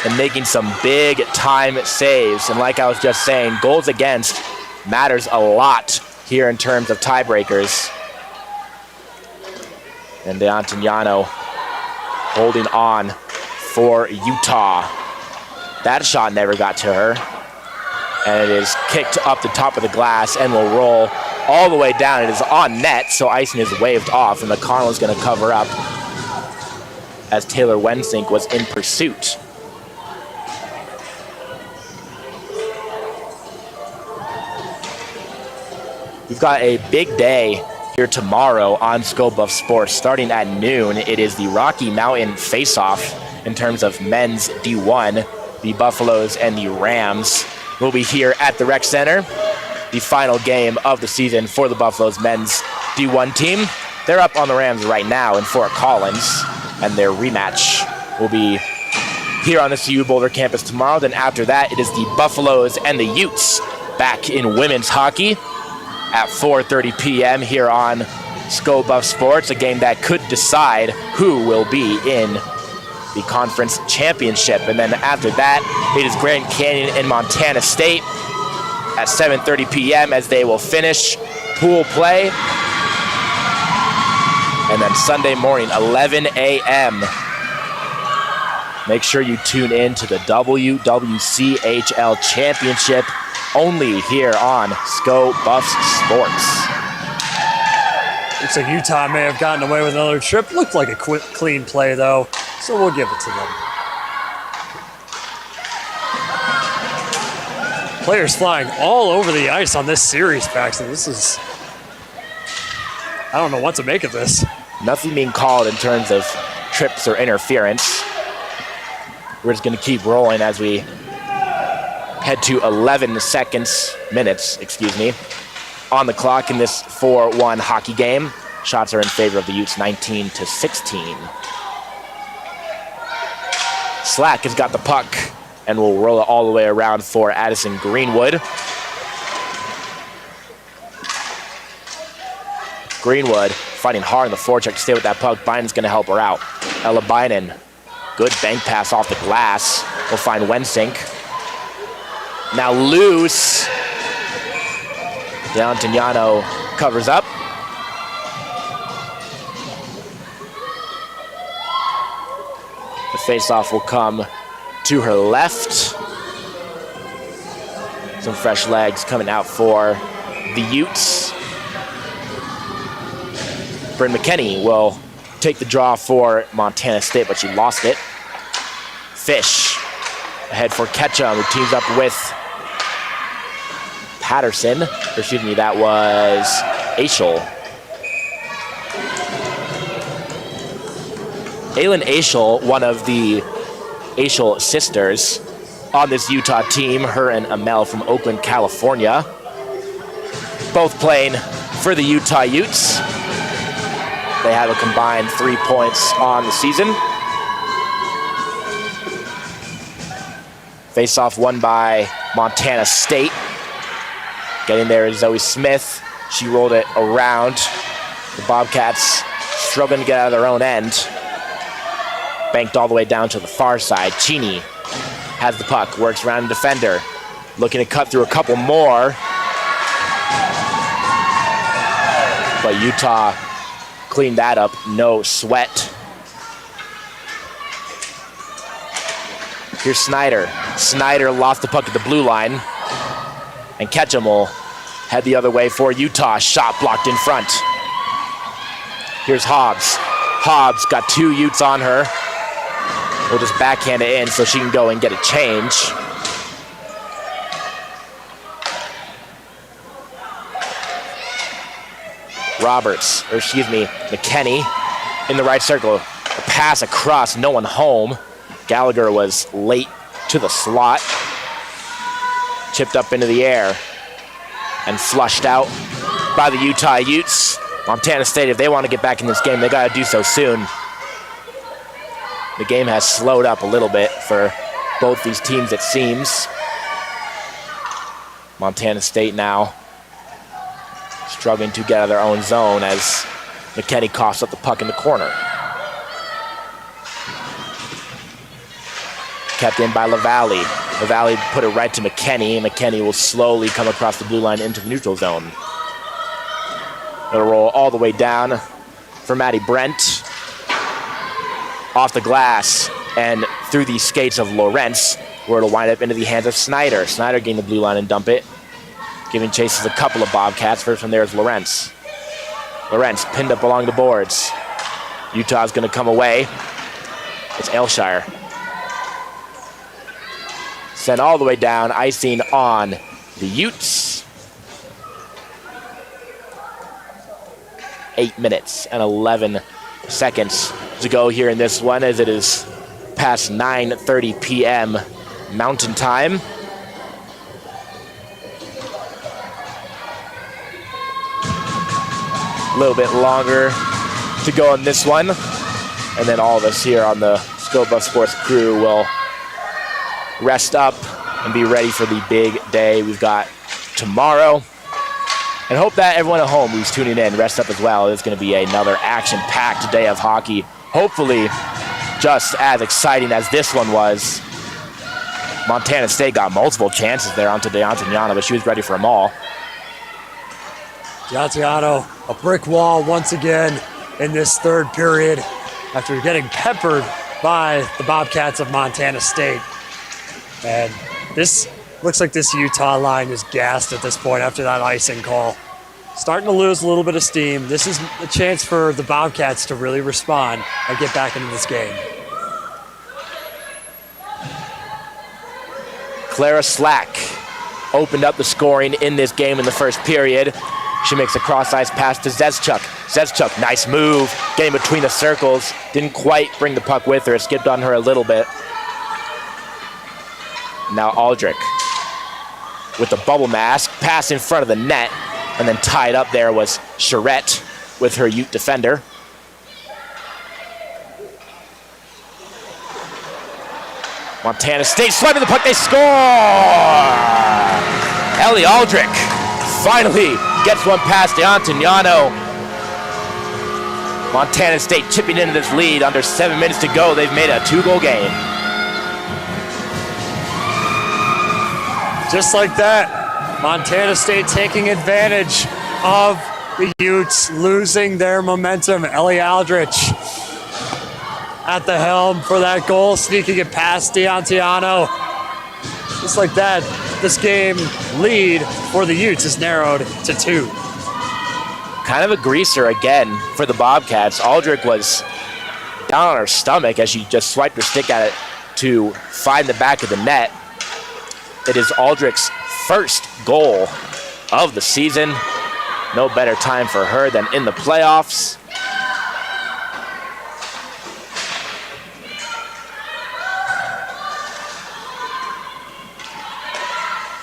Speaker 1: and making some big time saves. And like I was just saying, goals against matters a lot here in terms of tiebreakers. And De Antoniano holding on for Utah. That shot never got to her. And it is kicked up the top of the glass and will roll all the way down. It is on net, so icing is waved off, and McConnell is going to cover up as Taylor Wensink was in pursuit. We've got a big day here tomorrow on Scobuff Sports. Starting at noon, it is the Rocky Mountain face-off in terms of men's D1. The Buffaloes and the Rams will be here at the Rec Center. The final game of the season for the Buffaloes men's D1 team. They're up on the Rams right now in Fort Collins, and their rematch will be here on the CU Boulder campus tomorrow. Then after that, it is the Buffaloes and the Utes back in women's hockey at 4:30 p.m. here on Scobuff Sports, a game that could decide who will be in the conference championship. And then after that, it is Grand Canyon and Montana State at 7:30 p.m. as they will finish pool play. And then Sunday morning, 11 a.m. Make sure you tune in to the WWCHL Championship only here on Scobuff Sports.
Speaker 3: Looks like Utah may have gotten away with another trip. Looked like a clean play, though, so we'll give it to them. Players flying all over the ice on this series, Paxton. This is... I don't know what to make of this.
Speaker 1: Nothing being called in terms of trips or interference. We're just going to keep rolling as we head to 11 minutes, on the clock in this 4-1 hockey game. Shots are in favor of the Utes, 19-16. Slack has got the puck and will roll it all the way around for Addison Greenwood. Greenwood fighting hard in the forecheck to stay with that puck. Biden's going to help her out. Ella Biden, good bank pass off the glass. Will find Wensink. Now loose. Deontiano covers up. The faceoff will come to her left. Some fresh legs coming out for the Utes. Bryn McKinney will take the draw for Montana State, but she lost it. Fish ahead for Ketchum, who teams up with Patterson. Excuse me, that was Aischel. Aylin Aischel, one of the WWCHL sisters on this Utah team, her and Amel from Oakland, California. Both playing for the Utah Utes. They have a combined 3 points on the season. Face-off won by Montana State. Getting there is Zoe Smith. She rolled it around. The Bobcats struggling to get out of their own end. Banked all the way down to the far side. Cheney has the puck, works around the defender. Looking to cut through a couple more. But Utah cleaned that up, no sweat. Here's Snyder. Snyder lost the puck at the blue line. And Ketchum will head the other way for Utah. Shot blocked in front. Here's Hobbs. Hobbs got 2 Utes on her. We'll just backhand it in so she can go and get a change. McKinney in the right circle. A pass across, no one home. Gallagher was late to the slot. Chipped up into the air and flushed out by the Utah Utes. Montana State, if they want to get back in this game, they got to do so soon. The game has slowed up a little bit for both these teams, it seems. Montana State now struggling to get out of their own zone as McKinney coughs up the puck in the corner. Kept in by LaValle. LaValle put it right to McKinney. McKinney will slowly come across the blue line into the neutral zone. It'll roll all the way down for Maddie Brent. Off the glass and through the skates of Lawrence, where it'll wind up into the hands of Snyder. Snyder gain the blue line and dump it. Giving chases a couple of Bobcats. First one there is Lawrence. Lawrence pinned up along the boards. Utah's gonna come away. It's Aylshire. Sent all the way down, icing on the Utes. 8 minutes and 11 seconds to go here in this one, as it is past 9:30 p.m. Mountain Time. A little bit longer to go on this one, and then all of us here on the Scope Buff Sports crew will rest up and be ready for the big day we've got tomorrow. And hope that everyone at home who's tuning in rest up as well. It's going to be another action-packed day of hockey. Hopefully just as exciting as this one was. Montana State got multiple chances there onto Deontayana, but she was ready for them all.
Speaker 3: Deontayana, a brick wall once again in this third period after getting peppered by the Bobcats of Montana State. And this looks like this Utah line is gassed at this point after that icing call. Starting to lose a little bit of steam. This is a chance for the Bobcats to really respond and get back into this game.
Speaker 1: Clara Slack opened up the scoring in this game in the first period. She makes a cross-ice pass to Zezchuk. Zezchuk, nice move, getting between the circles. Didn't quite bring the puck with her. It skipped on her a little bit. Now Aldrich with the bubble mask, pass in front of the net, and then tied up there was Charette with her Ute defender. Montana State swiping the puck, they score! Ellie Aldrich finally gets one past Deontayano. Montana State chipping into this lead under 7 minutes to go. They've made a 2-goal game.
Speaker 3: Just like that, Montana State taking advantage of the Utes losing their momentum. Ellie Aldrich at the helm for that goal, sneaking it past Deontayano. Just like that, this game lead for the Utes is narrowed to 2.
Speaker 1: Kind of a greaser again for the Bobcats. Aldrich was down on her stomach as she just swiped her stick at it to find the back of the net. It is Aldrich's first goal of the season. No better time for her than in the playoffs.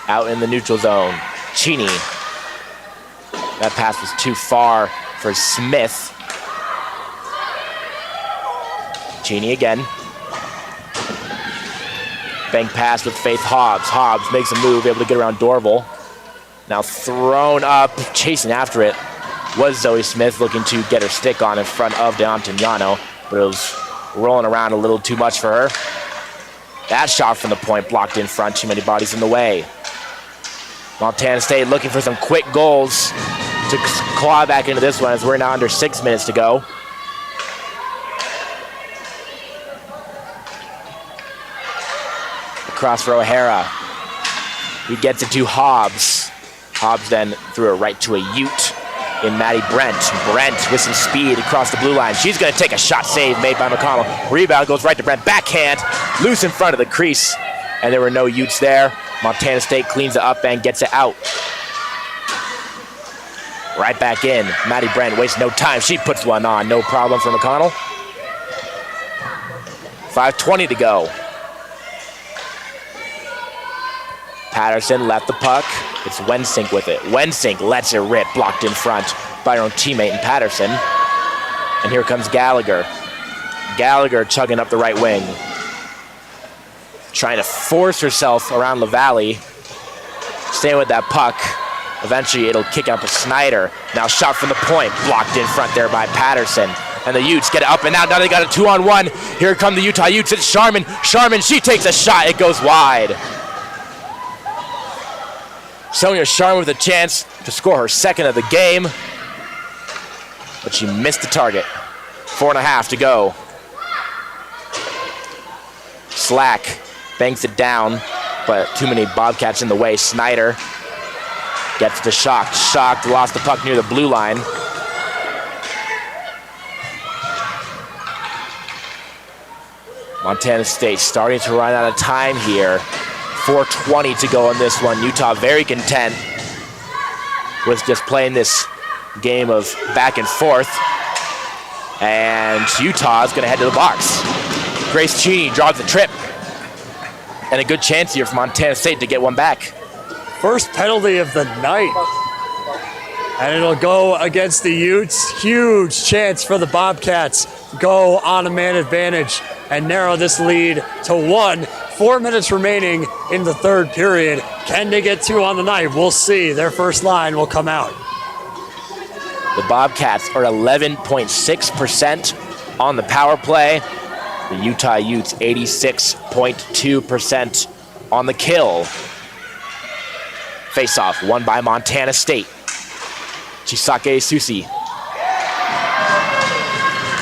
Speaker 1: out in the neutral zone. Cheney. That pass was too far for Smith. Cheney again. Bank pass with Faith Hobbs. Hobbs makes a move, able to get around Dorval. Now thrown up, chasing after it was Zoe Smith, looking to get her stick on in front of D'Antoniano, but it was rolling around a little too much for her. That shot from the point blocked in front, too many bodies in the way. Montana State looking for some quick goals to claw back into this one as we're now under 6 minutes to go. Across for O'Hara. He gets it to Hobbs. Hobbs then threw it right to a Ute in Maddie Brent. Brent with some speed across the blue line. She's going to take a shot save made by McConnell. Rebound goes right to Brent. Backhand, loose in front of the crease. And there were no Utes there. Montana State cleans it up and gets it out. Right back in. Maddie Brent wastes no time. She puts one on. No problem for McConnell. 5:20 to go. Patterson left the puck. It's Wensink with it. Wensink lets it rip, blocked in front by her own teammate in Patterson. And here comes Gallagher. Gallagher chugging up the right wing. Trying to force herself around LaValle. Staying with that puck. Eventually it'll kick out to Snyder. Now shot from the point, blocked in front there by Patterson. And the Utes get it up and out. Now they got a 2-on-1. Here come the Utah Utes. It's Sharman. Sharman, she takes a shot. It goes wide. Sonia Sharman with a chance to score her second of the game, but she missed the target. 4.5 to go. Slack banks it down, but too many Bobcats in the way. Snyder gets to Shocked. Shocked lost the puck near the blue line. Montana State starting to run out of time here. 4:20 to go on this one. Utah very content with just playing this game of back and forth. And Utah is going to head to the box. Grace Cheney draws the trip. And a good chance here for Montana State to get one back.
Speaker 3: First penalty of the night. And it'll go against the Utes. Huge chance for the Bobcats. Go on a man advantage and narrow this lead to 1. 4 minutes remaining in the third period. Can they get 2 on the night? We'll see. Their first line will come out.
Speaker 1: The Bobcats are 11.6% on the power play. The Utah Utes 86.2% on the kill. Face-off won by Montana State. Chisake Susi.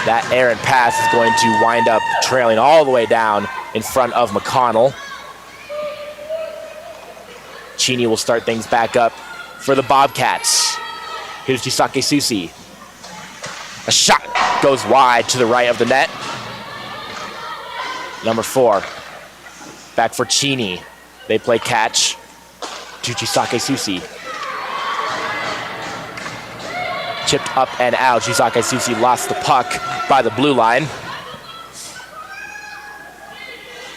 Speaker 1: That errant pass is going to wind up trailing all the way down in front of McConnell. Cheney will start things back up for the Bobcats. Here's Chisake Susi. A shot goes wide to the right of the net. Number 4. Back for Cheney. They play catch to Chisake Susi. Chipped up and out. Chisake Susi lost the puck by the blue line.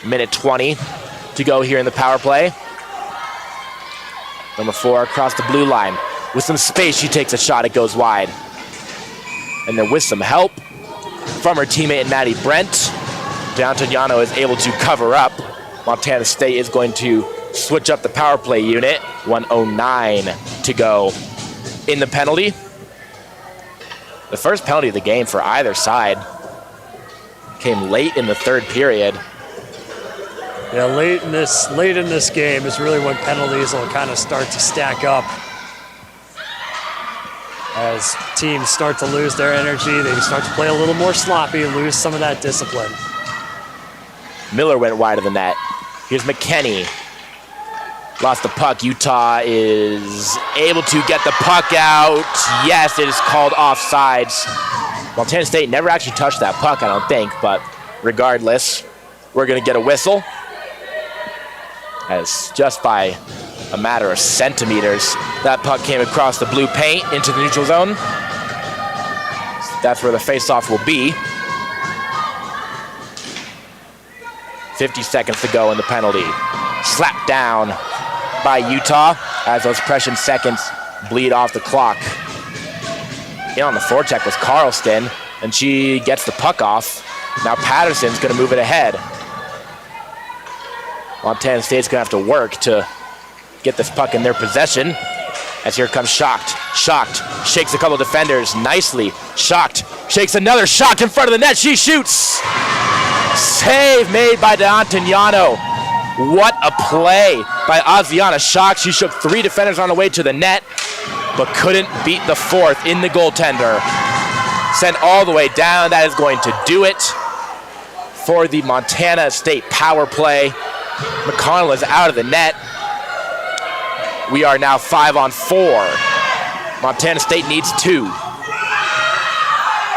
Speaker 1: Minute 20 to go here in the power play. Number 4 across the blue line. With some space, she takes a shot. It goes wide. And then with some help from her teammate Maddie Brent, D'Antoniano is able to cover up. Montana State is going to switch up the power play unit. 1:09 to go in the penalty. The first penalty of the game for either side came late in the third period.
Speaker 3: Yeah, late in this game is really when penalties will kind of start to stack up. As teams start to lose their energy, they start to play a little more sloppy, lose some of that discipline.
Speaker 1: Miller went wide of the net. Here's McKenney. Lost the puck. Utah is able to get the puck out. Yes, it is called offsides. Montana State never actually touched that puck, I don't think, but regardless, we're going to get a whistle. As just by a matter of centimeters, that puck came across the blue paint into the neutral zone. That's where the faceoff will be. 50 seconds to go in the penalty. Slap down by Utah as those precious seconds bleed off the clock. In on the forecheck was Carlston, and she gets the puck off. Now Patterson's going to move it ahead. Montana State's going to have to work to get this puck in their possession. As here comes Shocked. Shocked shakes a couple defenders nicely. Shocked shakes another. Shocked in front of the net. She shoots. Save made by D'Antoniano. What a play by Aziana Shocked. She shook 3 defenders on the way to the net, but couldn't beat the 4th in the goaltender. Sent all the way down. That is going to do it for the Montana State power play. McConnell is out of the net. We are now 5-on-4. Montana State needs 2.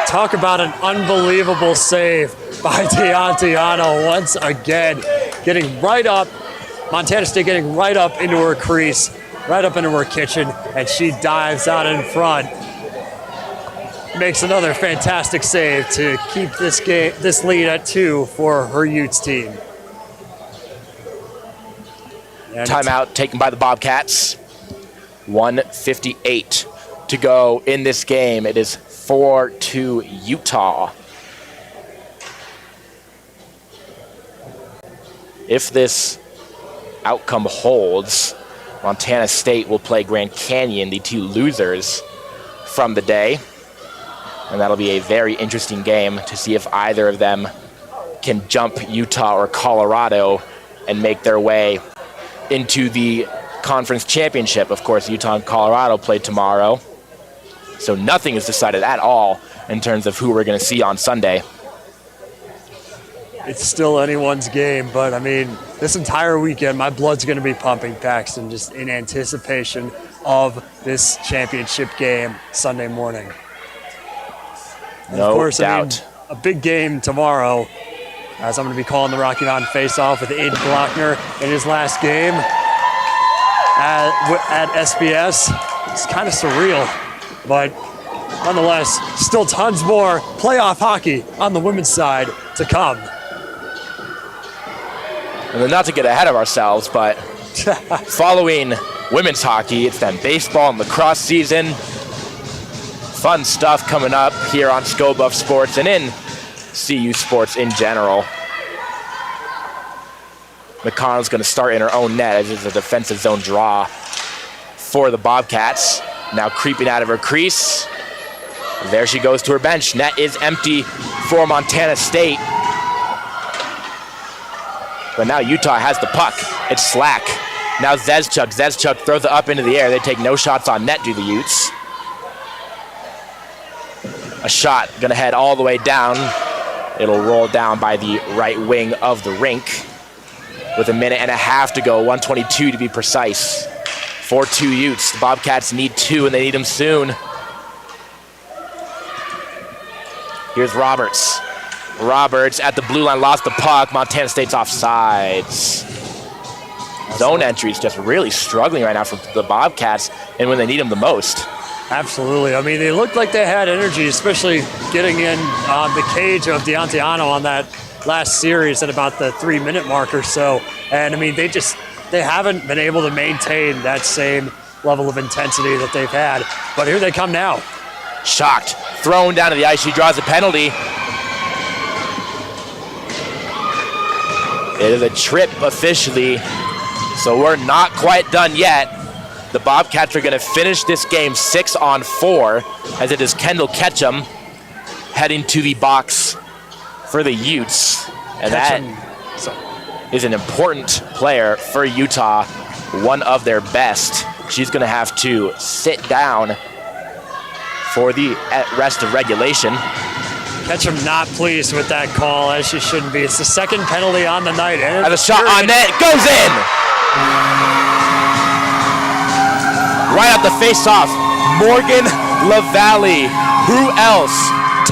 Speaker 3: Talk about an unbelievable save by D'Antoniano once again. Getting right up, Montana State getting right up into her crease, right up into her kitchen, and she dives out in front. Makes another fantastic save to keep this lead at 2 for her Utes team. And
Speaker 1: timeout taken by the Bobcats. 1:58 to go in this game. It is 4-2 Utah. If this outcome holds, Montana State will play Grand Canyon, the 2 losers from the day. And that'll be a very interesting game to see if either of them can jump Utah or Colorado and make their way into the conference championship. Of course, Utah and Colorado play tomorrow. So nothing is decided at all in terms of who we're going to see on Sunday.
Speaker 3: It's still anyone's game, but I mean, this entire weekend, my blood's going to be pumping, Paxton, just in anticipation of this championship game Sunday morning. And
Speaker 1: no
Speaker 3: of course,
Speaker 1: doubt.
Speaker 3: I mean, a big game tomorrow, as I'm going to be calling the Rocky Mountain face-off with Aiden Glockner in his last game at SBS. It's kind of surreal, but nonetheless, still tons more playoff hockey on the women's side to come.
Speaker 1: And then not to get ahead of ourselves, but following women's hockey, it's then baseball and lacrosse season. Fun stuff coming up here on Scobuff Sports and in CU Sports in general. McConnell's going to start in her own net as it's a defensive zone draw for the Bobcats. Now creeping out of her crease. There she goes to her bench. Net is empty for Montana State. But now Utah has the puck. It's slack. Now Zezchuk. Zezchuk throws it up into the air. They take no shots on net, do the Utes. A shot going to head all the way down. It'll roll down by the right wing of the rink with 1.5 minutes to go, 1:22 to be precise. 4-2 Utes. The Bobcats need 2, and they need them soon. Here's Roberts. Roberts at the blue line lost the puck. Montana State's offsides. Zone entries just really struggling right now for the Bobcats, and when they need them the most.
Speaker 3: Absolutely. I mean, they looked like they had energy, especially getting in the cage of D'Antoniano on that last series at about the 3-minute mark or so. And I mean, they haven't been able to maintain that same level of intensity that they've had. But here they come now.
Speaker 1: Shocked. Thrown down to the ice. She draws a penalty. It is a trip officially, so we're not quite done yet. The Bobcats are going to finish this game 6-on-4 as it is Kendall Ketchum heading to the box for the Utes. And that is an important player for Utah, one of their best. She's going to have to sit down for the rest of regulation.
Speaker 3: Ketchum not pleased with that call, as she shouldn't be. It's the second penalty on the night.
Speaker 1: And a shot on net goes in. Right at the face-off, Morgan LaValle. Who else?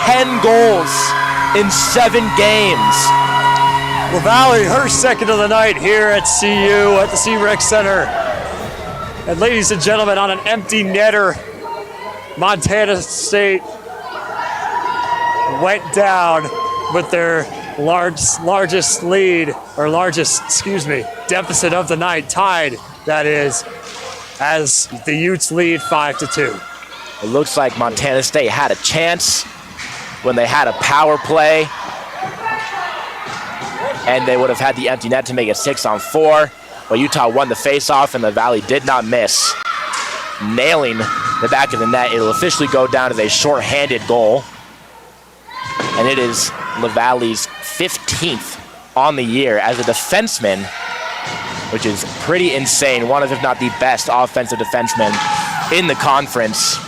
Speaker 1: 10 goals in 7 games.
Speaker 3: LaValle, her second of the night here at CU at the C-Rec Center. And ladies and gentlemen, on an empty netter, Montana State went down with their largest deficit of the night, tied that is, as the Utes lead 5-2.
Speaker 1: It looks like Montana State had a chance when they had a power play, and they would have had the empty net to make it 6-on-4. But Utah won the faceoff, and the Valley did not miss, nailing the back of the net. It'll officially go down as a shorthanded goal, and it is the Valley's 15th on the year as a defenseman, which is pretty insane. One of, if not the best, offensive defensemen in the conference.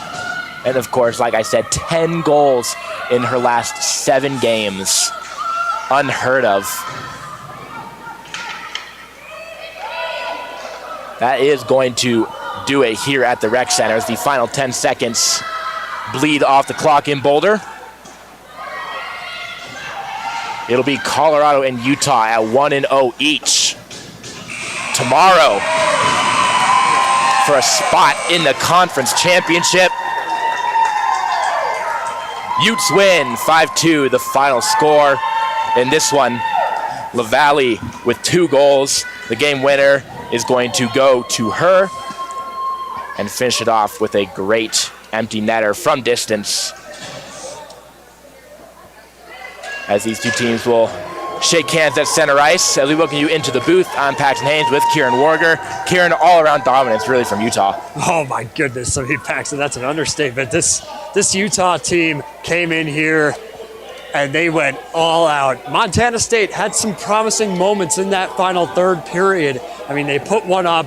Speaker 1: And of course, like I said, 10 goals in her last 7 games. Unheard of. That is going to do it here at the Rec Center as the final 10 seconds bleed off the clock in Boulder. It'll be Colorado and Utah at 1-0 each tomorrow for a spot in the conference championship. Utes win 5-2, the final score. In this one, LaValle with 2 goals. The game winner is going to go to her and finish it off with a great empty netter from distance, as these two teams will shake hands at center ice. As we welcome you into the booth, I'm Paxton Haynes with Kieran Warger. Kieran, all-around dominance really from Utah.
Speaker 3: Oh my goodness, I mean, Paxton, that's an understatement. This Utah team came in here and they went all out. Montana State had some promising moments in that final third period. I mean, they put one up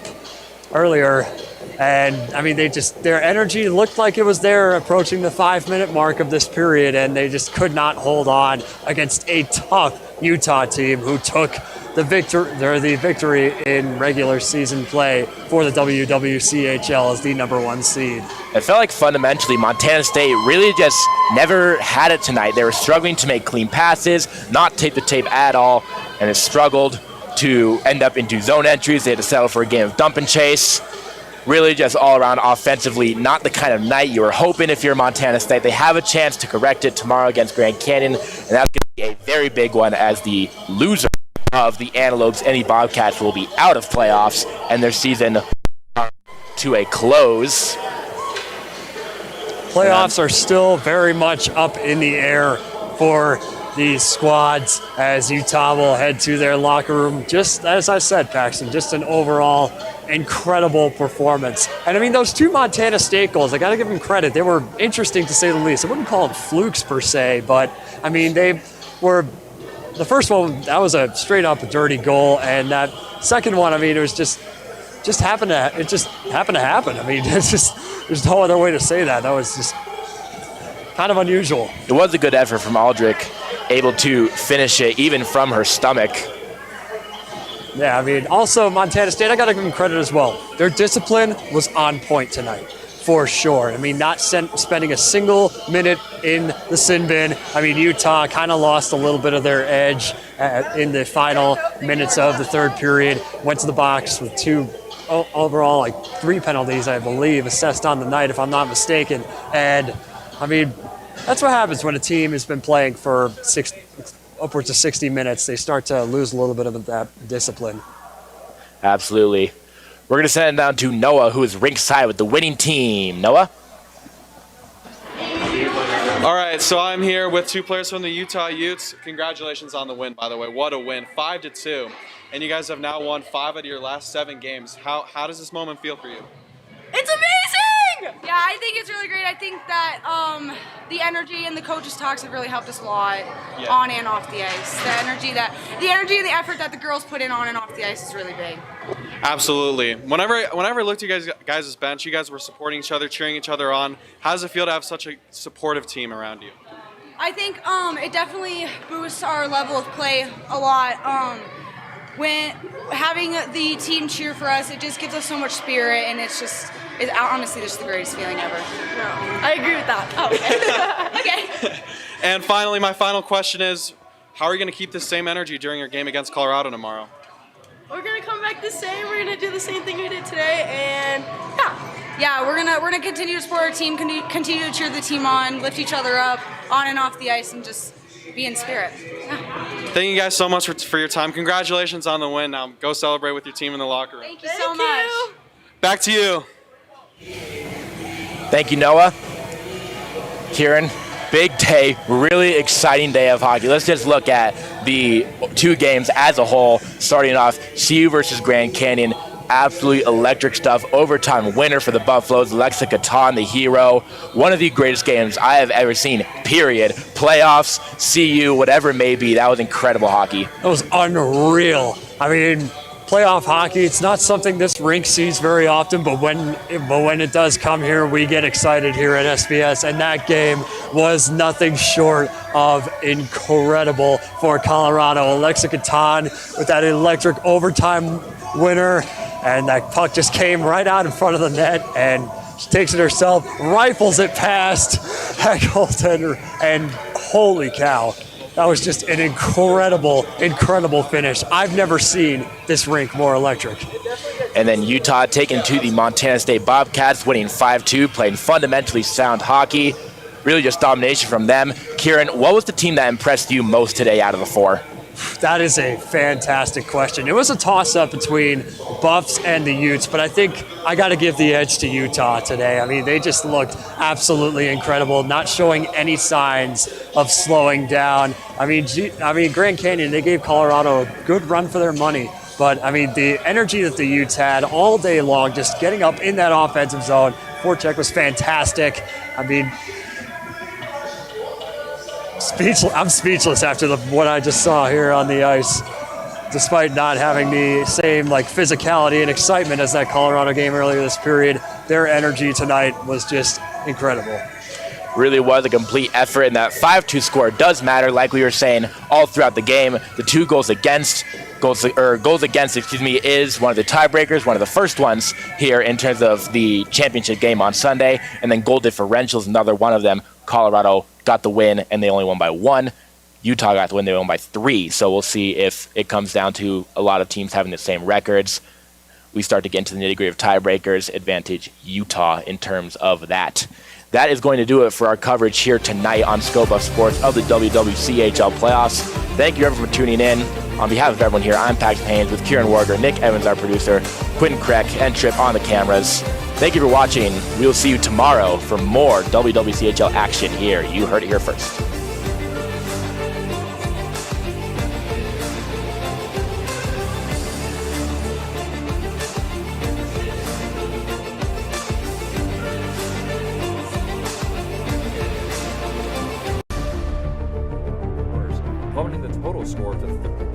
Speaker 3: earlier, and I mean, their energy looked like it was there approaching the 5-minute mark of this period, and they just could not hold on against a tough Utah team who took the victory in regular season play for the WWCHL as the #1 seed.
Speaker 1: It felt like fundamentally Montana State really just never had it tonight. They were struggling to make clean passes, not tape the tape at all, and it struggled to end up into zone entries. They had to settle for a game of dump and chase. Really just all around offensively, not the kind of night you were hoping if you're Montana State. They have a chance to correct it tomorrow against Grand Canyon, and that's going to be a very big one, as the loser of the Antelopes and the Bobcats will be out of playoffs and their season to a close.
Speaker 3: Playoffs are still very much up in the air for these squads as Utah will head to their locker room. Just as I said, Paxton, just an overall incredible performance. And I mean, those 2 Montana State goals, I got to give them credit. They were interesting to say the least. I wouldn't call them flukes per se, but I mean, they were. The first one, that was a straight up dirty goal, and that second one, I mean, it was just happened to happen. I mean, there's no other way to say that. That was just kind of unusual.
Speaker 1: It was a good effort from Aldrich, able to finish it even from her stomach.
Speaker 3: Yeah, I mean, also Montana State, I got to give them credit as well. Their discipline was on point tonight, for sure. I mean, not spending a single minute in the sin bin. I mean, Utah kind of lost a little bit of their edge in the final minutes of the third period. Went to the box with 2 overall, like 3 penalties, I believe, assessed on the night, if I'm not mistaken. And I mean, that's what happens when a team has been playing for upwards of 60 minutes. They start to lose a little bit of that discipline.
Speaker 1: Absolutely. We're going to send it down to Noah, who is ringside with the winning team. Noah?
Speaker 5: All right, so I'm here with 2 players from the Utah Utes. Congratulations on the win, by the way. What a win, 5-2. And you guys have now won 5 out of your last 7 games. How does this moment feel for you?
Speaker 13: It's amazing! Yeah, I think it's really great. I think that the energy and the coaches' talks have really helped us a lot on and off the ice. The energy and the effort that the girls put in on and off the ice is really big.
Speaker 5: Absolutely. Whenever I looked at you guys' bench, you guys were supporting each other, cheering each other on. How does it feel to have such a supportive team around you?
Speaker 13: I think it definitely boosts our level of play a lot. When having the team cheer for us, it just gives us so much spirit, and it's honestly just the greatest feeling ever.
Speaker 4: I agree with that.
Speaker 13: Oh, okay.
Speaker 5: And finally, my final question is, how are you going to keep this same energy during your game against Colorado tomorrow?
Speaker 4: We're gonna come back the same. We're gonna do the same thing we did today, and
Speaker 13: yeah, we're gonna continue to support our team, continue to cheer the team on, lift each other up, on and off the ice, and just be in spirit. Yeah.
Speaker 5: Thank you guys so much for your time. Congratulations on the win. Now go celebrate with your team in the locker room.
Speaker 13: Thank you so much.
Speaker 5: Back to you.
Speaker 1: Thank you, Noah. Kieran, big day, really exciting day of hockey. Let's just look at the two games as a whole. Starting off, CU versus Grand Canyon. Absolutely electric stuff. Overtime winner for the Buffaloes. Alexa Catan, the hero. One of the greatest games I have ever seen, period. Playoffs, CU, whatever it may be. That was incredible hockey.
Speaker 3: That was unreal. I mean, playoff hockey, it's not something this rink sees very often, but when it does come here, we get excited here at SBS, and that game was nothing short of incredible for Colorado. Alexa Catan with that electric overtime winner, and that puck just came right out in front of the net, and she takes it herself, rifles it past that goaltender, and holy cow. That was just an incredible, incredible finish. I've never seen this rink more electric.
Speaker 1: And then Utah taking to the Montana State Bobcats, winning 5-2, playing fundamentally sound hockey. Really just domination from them. Kieran, what was the team that impressed you most today out of the four?
Speaker 3: That is a fantastic question. It was a toss-up between Buffs and the Utes, but I think I got to give the edge to Utah today. I mean, they just looked absolutely incredible, not showing any signs of slowing down. I mean, Grand Canyon, they gave Colorado a good run for their money, but I mean, the energy that the Utes had all day long, just getting up in that offensive zone. Forecheck was fantastic. I mean, I'm speechless after what I just saw here on the ice, despite not having the same physicality and excitement as that Colorado game earlier this period. Their energy tonight was just incredible.
Speaker 1: Really was a complete effort, and that 5-2 score does matter, like we were saying all throughout the game. The two goals against, is one of the tiebreakers, one of the first ones here in terms of the championship game on Sunday, and then goal differential is another one of them. Colorado got the win, and they only won by 1. Utah got the win, they won by 3. So we'll see if it comes down to a lot of teams having the same records. We start to get into the nitty-gritty of tiebreakers, advantage Utah in terms of that. That is going to do it for our coverage here tonight on Scope of Sports of the WWCHL playoffs. Thank you everyone for tuning in. On behalf of everyone here, I'm Pax Haynes with Kieran Warger, Nick Evans, our producer, Quentin Kreck, and Trip on the cameras. Thank you for watching. We will see you tomorrow for more WWCHL action here. You heard it here first.
Speaker 8: Plummeting the total score to